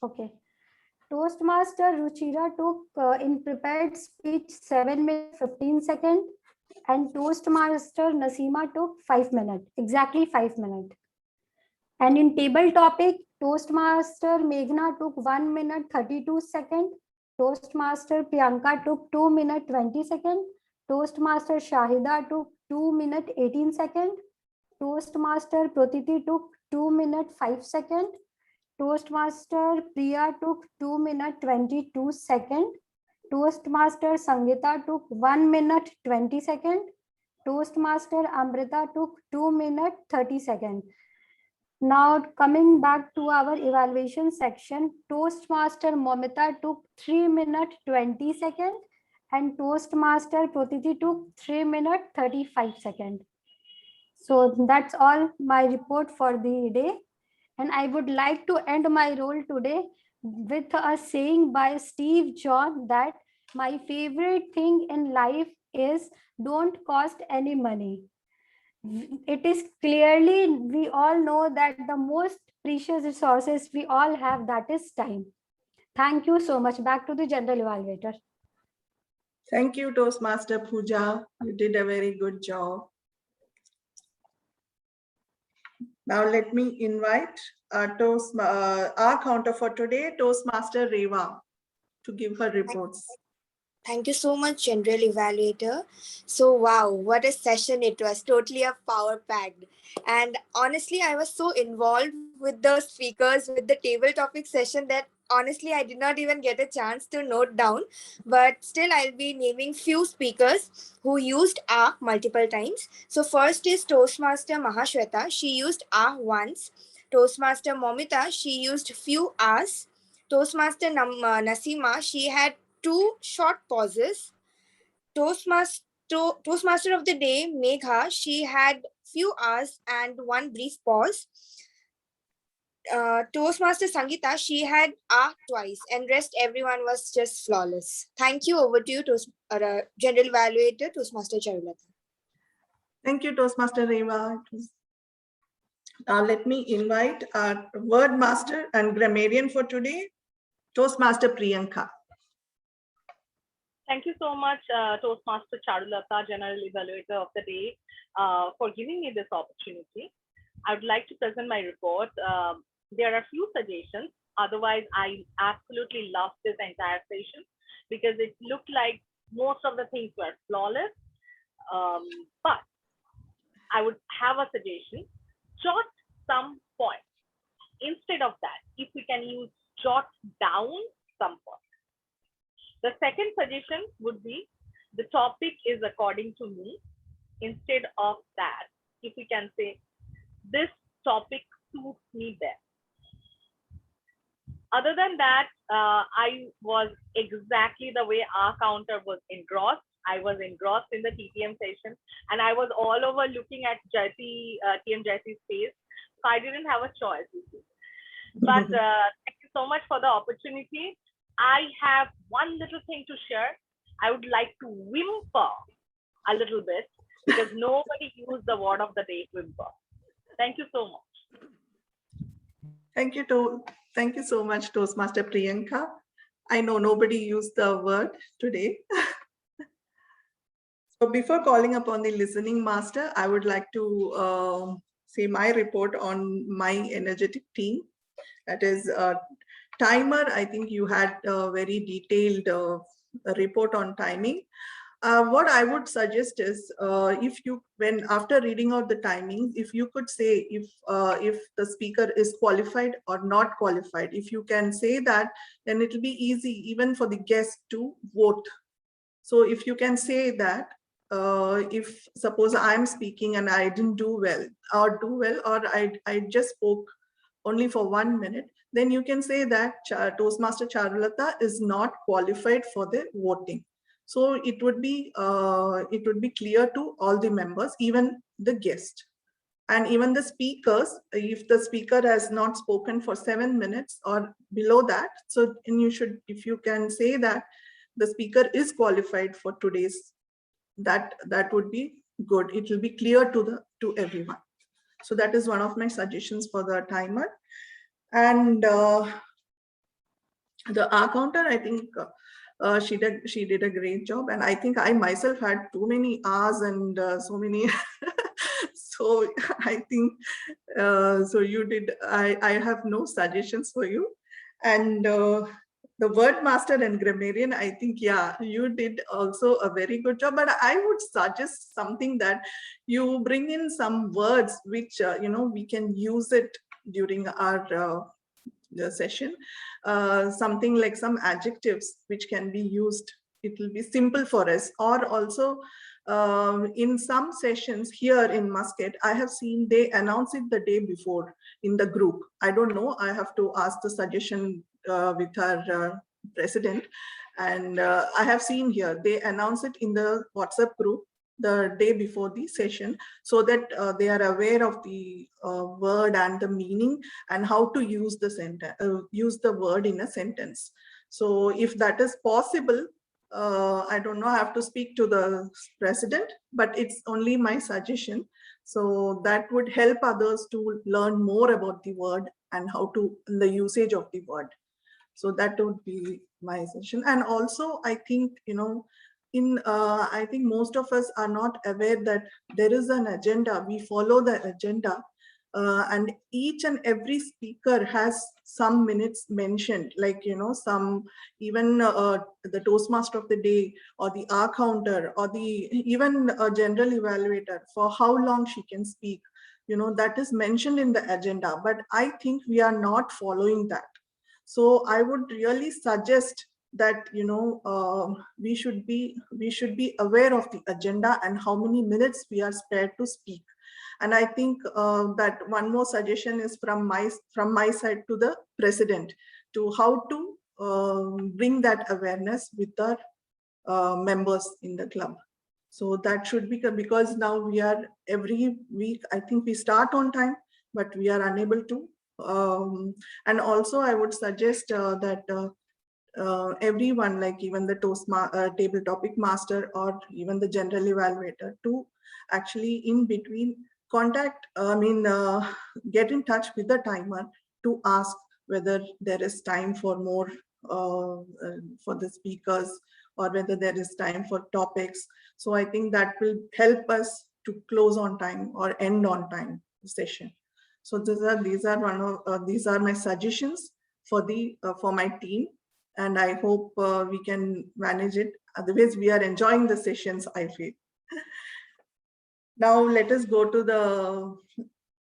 Okay. Toastmaster Ruchira took in prepared speech 7 minutes 15 seconds, and Toastmaster Nasima took 5 minutes, exactly 5 minutes. And in table topic, Toastmaster Meghna took 1 minute 32 seconds. Toastmaster Priyanka took 2 minutes 20 seconds. Toastmaster Shahida took 2 minutes 18 seconds. Toastmaster Protiti took 2 minutes 5 seconds. Toastmaster Priya took 2 minutes 22 seconds. Toastmaster Sangeeta took 1 minute 20 seconds. Toastmaster Amrita took 2 minutes 30 seconds. Now coming back to our evaluation section, Toastmaster Momita took 3 minutes 20 seconds and Toastmaster Protiti took 3 minutes 35 seconds. So that's all my report for the day. And I would like to end my role today with a saying by Steve Jobs that my favorite thing in life is don't cost any money. It is clearly, we all know that the most precious resources we all have, that is time. Thank you so much. Back to the general evaluator. Thank you, Toastmaster Pooja. You did a very good job. Now let me invite our counter for today, Toastmaster Reva, to give her reports. Thank you so much, General Evaluator. So, wow, what a session it was. Totally a power-packed. And honestly, I was so involved with the speakers, with the table topic session that honestly, I did not even get a chance to note down. But still, I'll be naming few speakers who used "ah" multiple times. So first is Toastmaster Mahashweta. She used "ah" once. Toastmaster Momita, she used few "ahs." Toastmaster Nasima, she had 2 short pauses. Toastmaster of the day, Megha, she had few hours and 1 brief pause. Toastmaster Sangeeta, she had twice, and rest everyone was just flawless. Thank you. Over to you, General Evaluator, Toastmaster Charulata. Thank you, Toastmaster Reva. Now let me invite our word master and grammarian for today, Toastmaster Priyanka. Thank you so much, Toastmaster Charulata, General Evaluator of the Day, for giving me this opportunity. I would like to present my report. There are few suggestions. Otherwise, I absolutely loved this entire session because it looked like most of the things were flawless. But I would have a suggestion. Jot some points. Instead of that, if we can use jot down some points. The second suggestion would be the topic is according to me. Instead of that, if we can say this topic suits me best. Other than that, I was exactly the way our counter was engrossed I was engrossed in the TTM session, and I was all over looking at TM Jesse's face. So I didn't have a choice. But thank you so much for the opportunity. I have one little thing to share. I would like to whimper a little bit because nobody used the word of the day, whimper. Thank you so much. Thank you so much, Toastmaster Priyanka. I know nobody used the word today. So before calling upon the listening master, I would like to say my report on my energetic team. That is timer. I think you had a very detailed report on timing. What I would suggest is after reading out the timings, if you could say if the speaker is qualified or not qualified, if you can say that, then it will be easy even for the guest to vote. So if you can say that, if suppose I'm speaking and I didn't do well, or I just spoke only for 1 minute, then you can say that Toastmaster Charulata is not qualified for the voting. So it would be clear to all the members, even the guest, and even the speakers. If the speaker has not spoken for 7 minutes or below that, so if you can say that the speaker is qualified for today's, that would be good. It will be clear to everyone. So that is one of my suggestions for the timer. And the counter, I think she did a great job, and I think I myself had too many hours and so many. So I think so you did. I have no suggestions for you. And the word master and grammarian, I think, yeah, you did also a very good job. But I would suggest something, that you bring in some words which we can use it during our session. Something like some adjectives which can be used. It will be simple for us. Or also in some sessions here in Muscat, I have seen they announce it the day before in the group. I don't know. I have to ask the suggestion with our president. And I have seen here they announce it in the WhatsApp group the day before the session, so that they are aware of the word and the meaning and how to use the sentence, use the word in a sentence. So if that is possible, I don't know, I have to speak to the president, but it's only my suggestion. So that would help others to learn more about the word and how to the usage of the word. So that would be my suggestion. And also, I think, I think most of us are not aware that there is an agenda. We follow the agenda, and each and every speaker has some minutes mentioned, like, some, even the Toastmaster of the day, or the R counter, or even a general evaluator, for how long she can speak, that is mentioned in the agenda. But I think we are not following that. So I would really suggest that we should be aware of the agenda and how many minutes we are spared to speak. And I think that one more suggestion is from my side to the president, to how to bring that awareness with our members in the club. So that should be, because now we are every week, I think we start on time, but we are unable to. And also I would suggest that everyone, like even the table topic master or even the general evaluator, to actually in between contact, get in touch with the timer to ask whether there is time for more for the speakers, or whether there is time for topics. So I think that will help us to close on time or end on time the session. So these are my suggestions for my team, and I hope we can manage it. Otherwise, we are enjoying the sessions, I feel. Now let us go to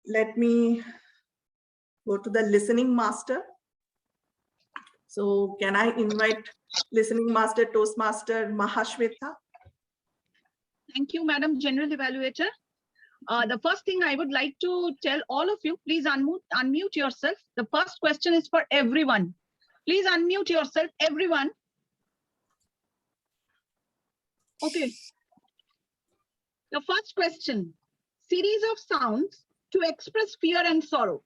let me go to the listening master. So can I invite listening master, Toastmaster Mahashweta? Thank you, Madam General Evaluator. The first thing I would like to tell all of you, please unmute yourself. The first question is for everyone. Please unmute yourself, everyone. Okay. The first question. Series of sounds to express fear and sorrow.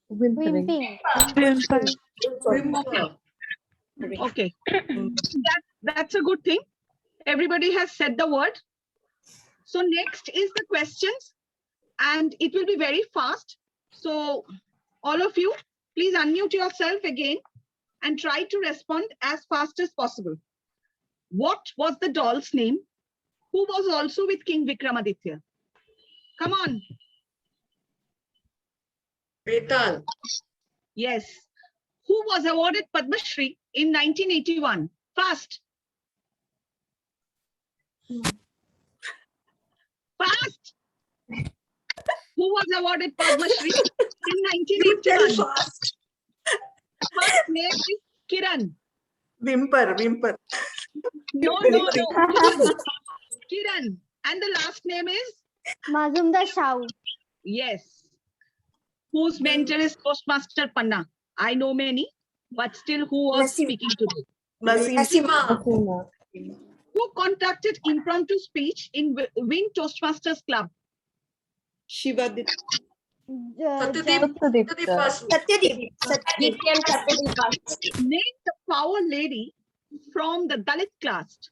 Whimpering. Okay. That's a good thing. Everybody has said the word. So next is the questions, and it will be very fast. So all of you, please unmute yourself again and try to respond as fast as possible. What was the doll's name who was also with King Vikramaditya? Come on. Betal. Yes. Who was awarded Padma Shri in 1981? Fast. Fast. Who was awarded Padma Shri in 1981? First name is Kiran. Whimper. No. Kiran. And the last name is? Mazumdar Shau. Yes. Whose mentor is Toastmaster Panna? I know many, but still who was speaking today? Nasima. Who conducted impromptu speech in Wing Toastmasters Club? Shivadip. Satyadeep. Name the power lady from the Dalit caste.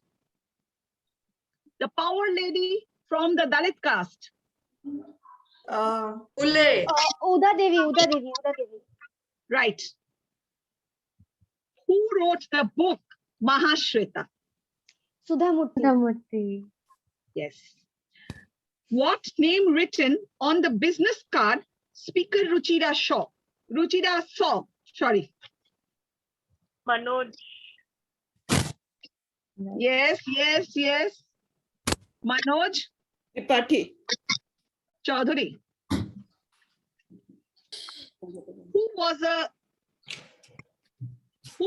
The power lady from the Dalit caste. Ule. Uda Devi. Right. Who wrote the book Mahashweta? Sudhamurti. Yes. What name written on the business card Speaker Ruchira saw? Sorry. Manoj. Yes. Manoj Tripathi. Chaudhary. Who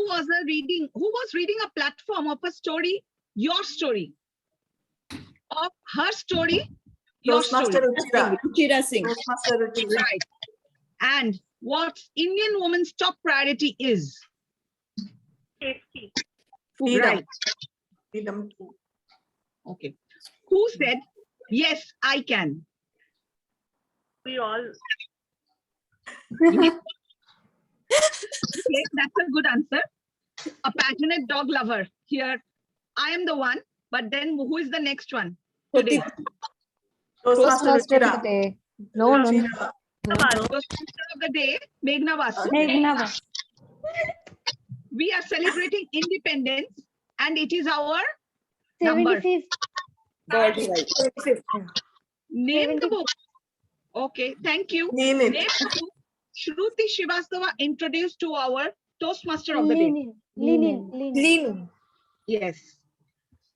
was reading a platform of a story, your story, of her story, your story. Ruchira Singh. Right. And what Indian woman's top priority is? Safety. Right. Freedom. Okay. Who said, yes, I can? We all. Okay, that's a good answer. A passionate dog lover. Here, I am the one, but then who is the next one today? Toastmaster today. No. Toastmaster of the day, Meghna Basu. We are celebrating independence, and it is our number. 75th. Name the book. Okay, thank you. Name it. Name the book Shruti Srivastava introduced to our Toastmaster of the day. Lenin. Yes.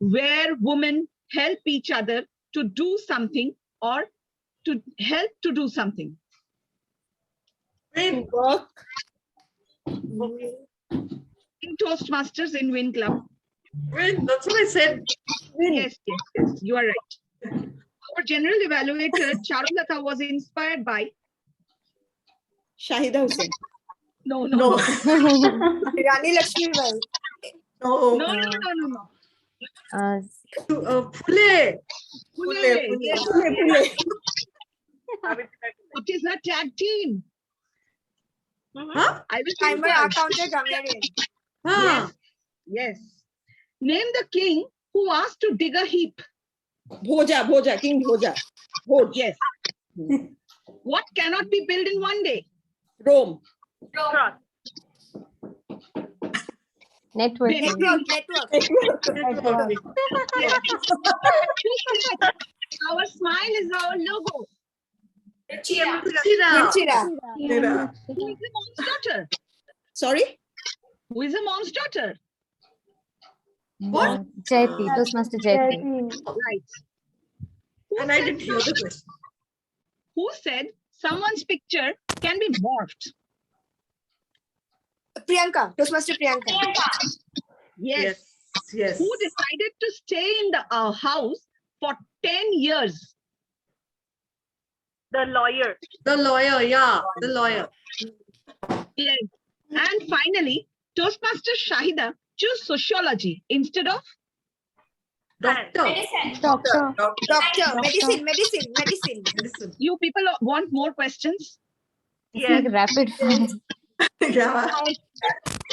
Where women help each other to do something or to help to do something. Work. In Toastmasters in Win Club. Win. That's what I said. Yes, you are right. Our general evaluator, Charulata, was inspired by Shahida Hussain. No. Rani Lakshmi Bai. No. Phule. Yes. It is a tag team. Huh? I will I'm an accountant grammarian. Yes. Name the king who asked to dig a heap. Bhoja, King Bhoja. Yes. What cannot be built in one day? Rome. Cross. Network. Our smile is our logo. Ruchira. Who is the mom's daughter? Sorry? Who is the mom's daughter? What? JP. Toastmaster JP. Right. And I didn't hear the question. Who said someone's picture can be morphed? Priyanka. Toastmaster Priyanka. Yes. Yes. Who decided to stay in the house for 10 years? The lawyer. The lawyer, yeah. The lawyer. Yes. And finally, Toastmaster Shahida chose sociology instead of Doctor. Medicine. Doctor, medicine. You people want more questions? It's like rapid fire. Yeah.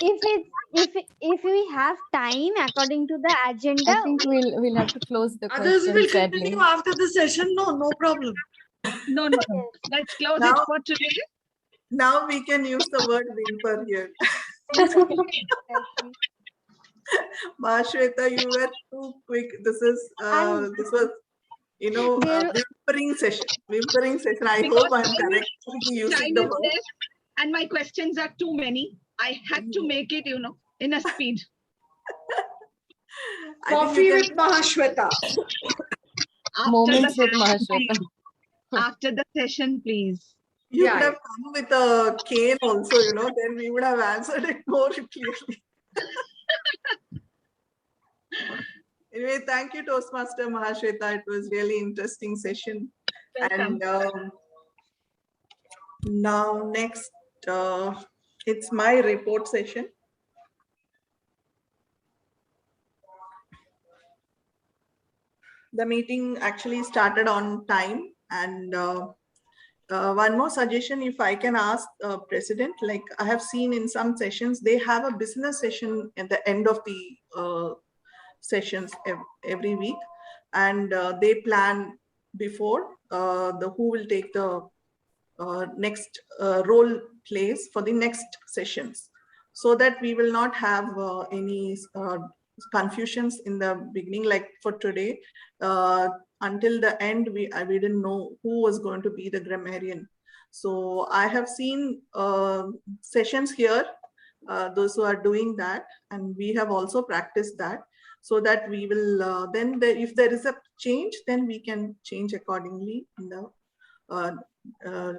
If we have time according to the agenda, I think we'll have to close the Others will questions, sadly. continue after the session. No problem. No. Let's close Now- it for today. Now we can use the word whimper here. Mahashweta, you were too quick. This was, whimpering session. I hope I'm correctly using Time the is word. less and my questions are too many. I had to make it, in a speed. Coffee with Mahashweta. Moments with Mahashweta. After the session, please. You could have come with a cane also, then we would have answered it more clearly. Anyway, thank you, Toastmaster Mahashweta. It was really interesting session. Welcome. And now next, it's my report session. The meeting actually started on time, and one more suggestion, if I can ask President, like I have seen in some sessions, they have a business session at the end of the sessions every week, and they plan before who will take the next role plays for the next sessions, so that we will not have any confusions in the beginning, like for today. Until the end, we didn't know who was going to be the grammarian. So I have seen sessions here, those who are doing that, and we have also practiced that, so that we will if there is a change, then we can change accordingly in the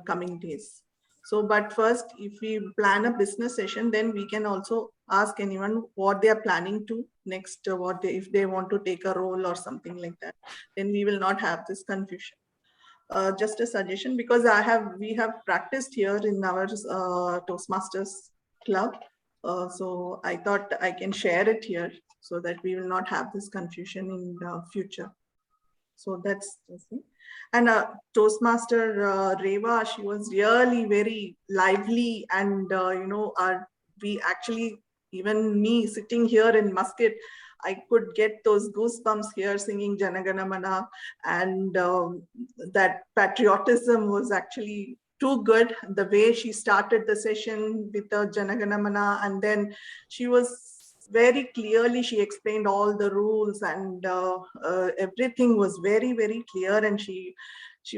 coming days. So, but first, if we plan a business session, then we can also ask anyone what they are planning to next, if they want to take a role or something like that, then we will not have this confusion. Just a suggestion, because we have practiced here in our Toastmasters club. So I thought I can share it here so that we will not have this confusion in the future. So that's the thing. And Toastmaster Reva, she was really very lively, and we actually, even me sitting here in Muscat, I could get those goosebumps here singing Jana Gana Mana, and that patriotism was actually too good. The way she started the session with the Jana Gana Mana, and then she was very clearly, she explained all the rules, and everything was very, very clear, and she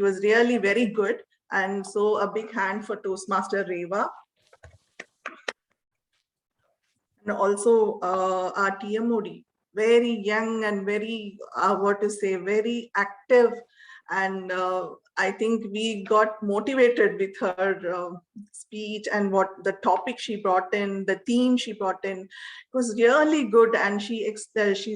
was really very good. And so a big hand for Toastmaster Reva. And also our TMOD, very young and very, very active. And I think we got motivated with her speech and what the topic she brought in, the theme she brought in. It was really good, and she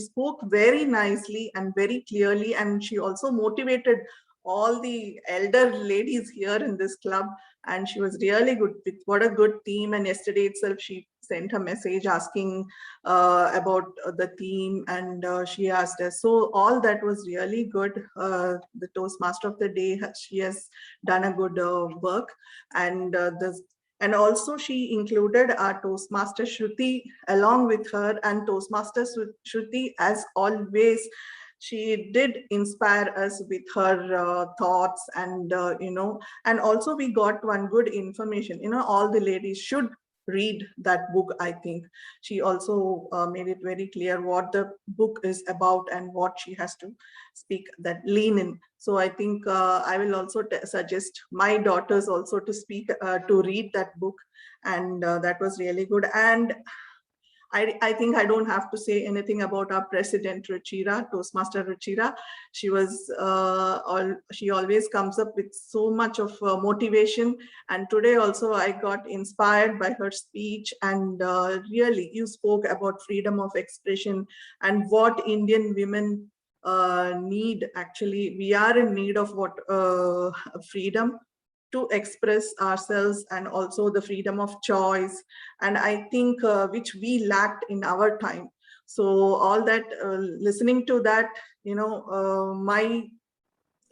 spoke very nicely and very clearly, and she also motivated all the elder ladies here in this club, and she was really good with what a good theme. And yesterday itself, she sent a message asking about the theme, and she asked us. So all that was really good. The Toastmaster of the day, she has done a good work, and and also she included our Toastmaster Shruti along with her. And Toastmaster Shruti, as always, she did inspire us with her thoughts, and and also we got one good information. All the ladies should read that book. I think she also made it very clear what the book is about and what she has to speak, that lean in. So I think I will also suggest my daughters also to speak, to read that book, and that was really good. And I think I don't have to say anything about our president, Ruchira, Toastmaster Ruchira. She was, she always comes up with so much of motivation. And today also I got inspired by her speech, and really you spoke about freedom of expression and what Indian women need. Actually, we are in need of what freedom to express ourselves, and also the freedom of choice. And I think which we lacked in our time. So all that, listening to that, my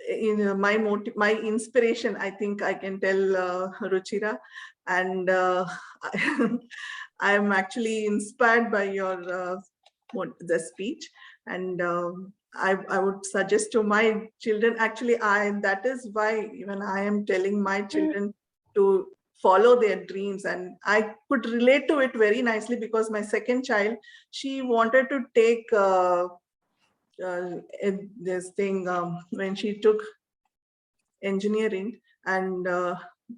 inspiration, I think I can tell Ruchira, and I am actually inspired by your the speech, and I would suggest to my children, actually that is why even I am telling my children to follow their dreams, and I could relate to it very nicely because my second child, she wanted to take this thing when she took engineering, and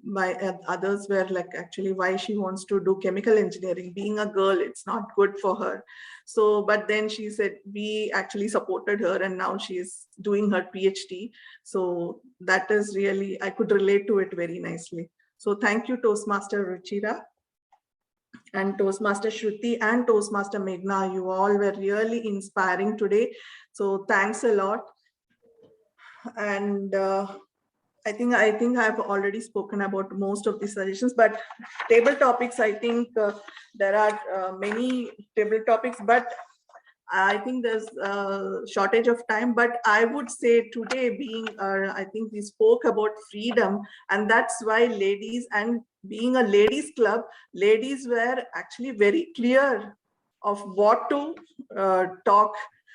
my others were like, actually why she wants to do chemical engineering, being a girl, it's not good for her. So but then she said, we actually supported her, and now she is doing her PhD. So that is really, I could relate to it very nicely. So thank you, Toastmaster Ruchira and Toastmaster Shruti and Toastmaster Meghna. You all were really inspiring today. So thanks a lot. And I think I've already spoken about most of the suggestions, but table topics, I think there are many table topics, but I think there's a shortage of time. But I would say today being, I think we spoke about freedom, and that's why ladies, and being a ladies club, ladies were actually very clear of what to talk.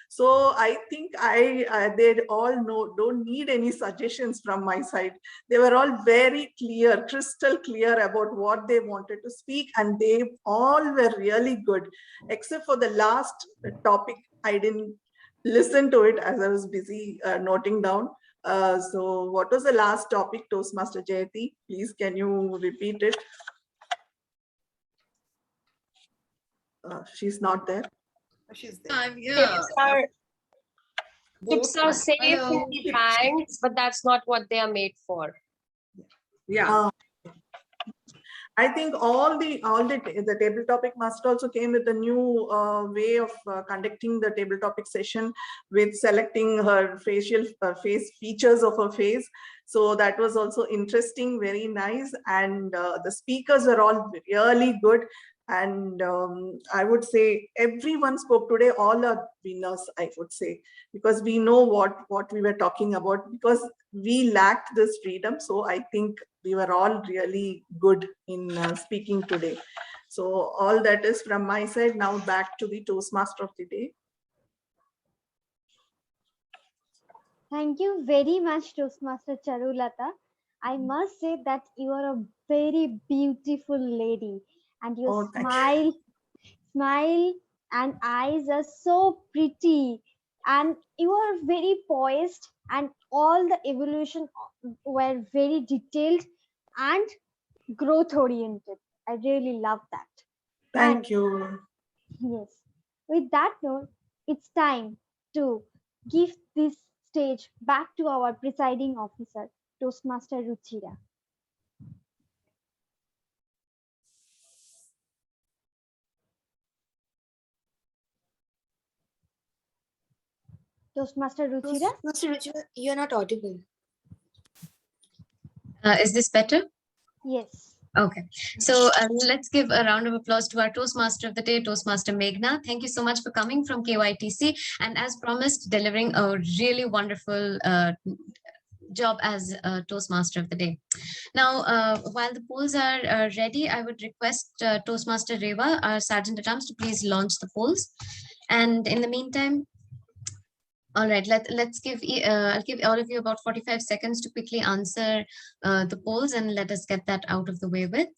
So I think they all know, don't need any suggestions from my side. They were all very clear, crystal clear about what they wanted to speak, and they all were really good, except for the last topic. I didn't listen to it as I was busy noting down. So what was the last topic, Toastmaster Jayati? Please, can you repeat it? She's not there. She's there. I'm Tips are safe in the banks, but that's not what they are made for. Yeah. I think all the table topic master also came with a new way of conducting the table topic session, with selecting her facial face features of her face. So that was also interesting, very nice, and the speakers are all really good. And I would say everyone spoke today, all are winners, I would say, because we know what we were talking about, because we lacked this freedom. So I think we were all really good in speaking today. So all that is from my side. Now back to the Toastmaster of the day. Thank you very much, Toastmaster Charulata. I must say that you are a very beautiful lady, and your smile and eyes are so pretty, and you are very poised, and all the evolution were very detailed and growth oriented. I really love that. Thank you. Yes. With that note, it's time to give this stage back to our presiding officer, Toastmaster Ruchira. Toastmaster Ruchira? Toastmaster Ruchira, you're not audible. Is this better? Yes. Okay, so let's give a round of applause to our Toastmaster of the day, Toastmaster Meghna. Thank you so much for coming from KYTC, and as promised, delivering a really wonderful job as Toastmaster of the day. Now, while the polls are ready, I would request Toastmaster Reva, our Sergeant at Arms, to please launch the polls. And in the meantime, all right, let's give, I'll give all of you about 45 seconds to quickly answer the polls, and let us get that out of the way with.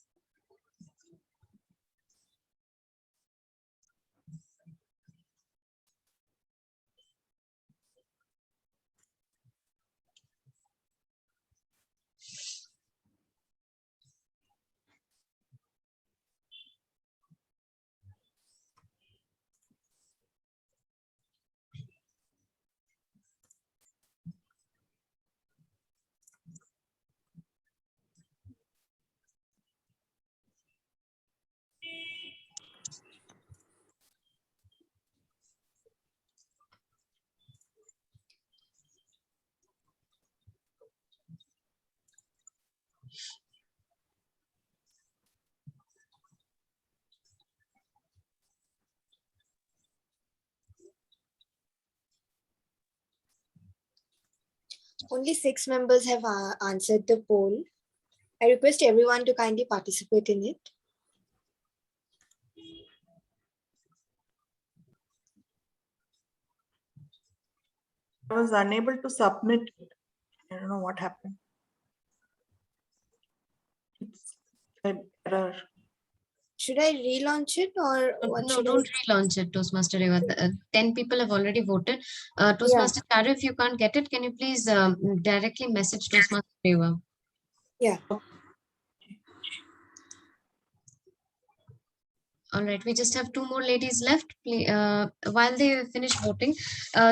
Only 6 members have answered the poll. I request everyone to kindly participate in it. I was unable to submit. I don't know what happened. It's an error. Should I relaunch it or what? No, should don't relaunch it, Toastmaster Eva. 10 people have already voted. Toastmaster Charu, if you can't get it, can you please directly message Toastmaster Eva? Yeah. All right, we just have 2 more ladies left. While they finish voting,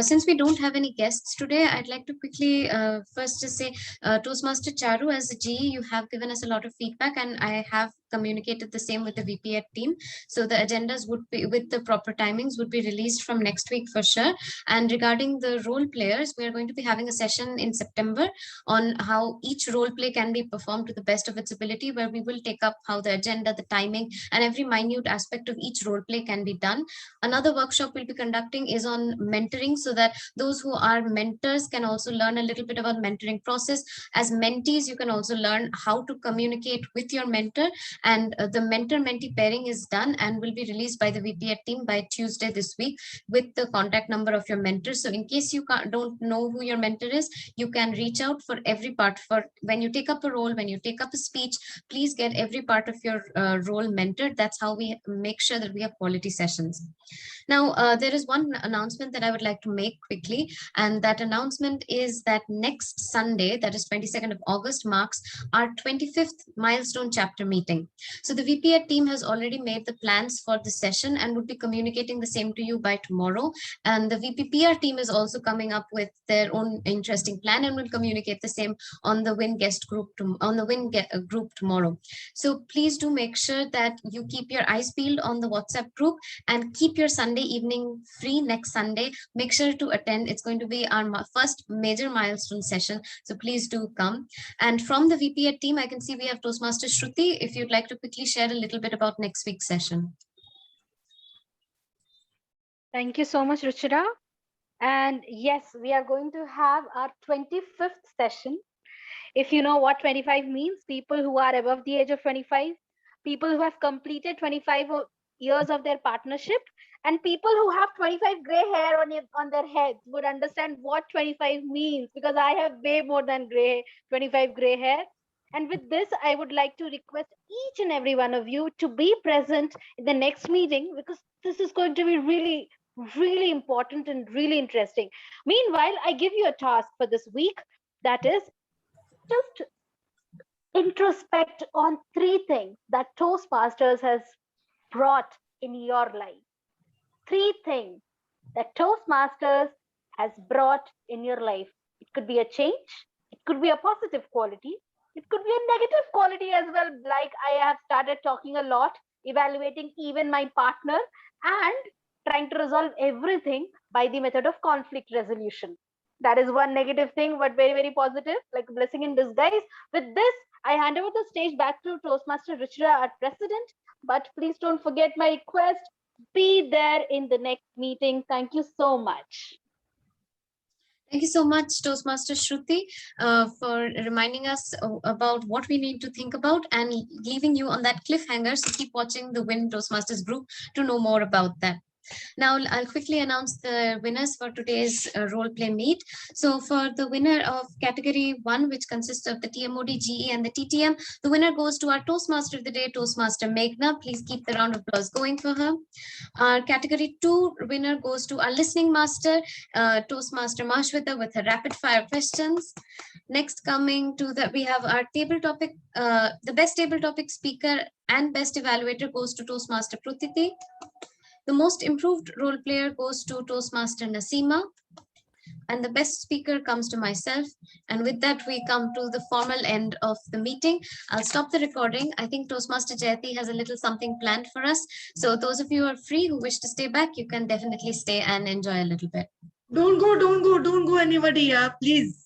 since we don't have any guests today, I'd like to quickly first just say, Toastmaster Charu, as a GE, you have given us a lot of feedback, and I have communicated the same with the VPAT team. So the agendas would be, with the proper timings, would be released from next week for sure. And regarding the role players, we are going to be having a session in September on how each role play can be performed to the best of its ability, where we will take up how the agenda, the timing, and every minute aspect of each role play can be done. Another workshop we'll be conducting is on mentoring, so that those who are mentors can also learn a little bit about mentoring process. As mentees, you can also learn how to communicate with your mentor, and the mentor-mentee pairing is done and will be released by the VPAT team by Tuesday this week with the contact number of your mentor. So in case you don't know who your mentor is, you can reach out for every part. For when you take up a role, when you take up a speech, please get every part of your role mentored. That's how we make sure that we have quality sessions. Now, there is one announcement that I would like to make quickly, and that announcement is that next Sunday, that is 22nd of August, marks our 25th milestone chapter meeting. So the VPAT team has already made the plans for the session and would be communicating the same to you by tomorrow. And the VPPR team is also coming up with their own interesting plan and will communicate the same on the WIN guest group group tomorrow. So please do make sure that you keep your eyes peeled on the WhatsApp group and keep your Sunday evening free next Sunday. Make sure to attend. It's going to be our first major milestone session. So please do come. And from the VPAT team, I can see we have Toastmaster Shruti. If you'd like to quickly share a little bit about next week's session. Thank you so much, Ruchira. And yes, we are going to have our 25th session. If you know what 25 means, people who are above the age of 25, people who have completed 25 years of their partnership, and people who have 25 gray hair on their heads would understand what 25 means, because I have way more than 25 gray hair. And with this, I would like to request each and every one of you to be present in the next meeting, because this is going to be really, really important and really interesting. Meanwhile, I give you a task for this week, that is just introspect on 3 things that Toastmasters has brought in your life. 3 things that Toastmasters has brought in your life. It could be a change, it could be a positive quality, it could be a negative quality as well, like I have started talking a lot, evaluating even my partner and trying to resolve everything by the method of conflict resolution. That is one negative thing, but very, very positive, like a blessing in disguise. With this, I hand over the stage back to Toastmaster Ruchira, our president. But please don't forget my request. Be there in the next meeting. Thank you so much. Thank you so much, Toastmaster Shruti, for reminding us about what we need to think about and leaving you on that cliffhanger. So keep watching the WIN Toastmasters group to know more about that. Now, I'll quickly announce the winners for today's role play meet. So for the winner of category 1, which consists of the TMOD, GE, and the TTM, the winner goes to our Toastmaster of the day, Toastmaster Meghna. Please keep the round of applause going for her. Our category 2 winner goes to our listening master, Toastmaster Mashwita, with her rapid fire questions. Next, coming to that, we have our table topic, the best table topic speaker and best evaluator goes to Toastmaster Prutiti. The most improved role player goes to Toastmaster Nasima, and the best speaker comes to myself. And with that, we come to the formal end of the meeting. I'll stop the recording. I think Toastmaster Jayati has a little something planned for us. So those of you who are free, who wish to stay back, you can definitely stay and enjoy a little bit. Don't go anybody, please.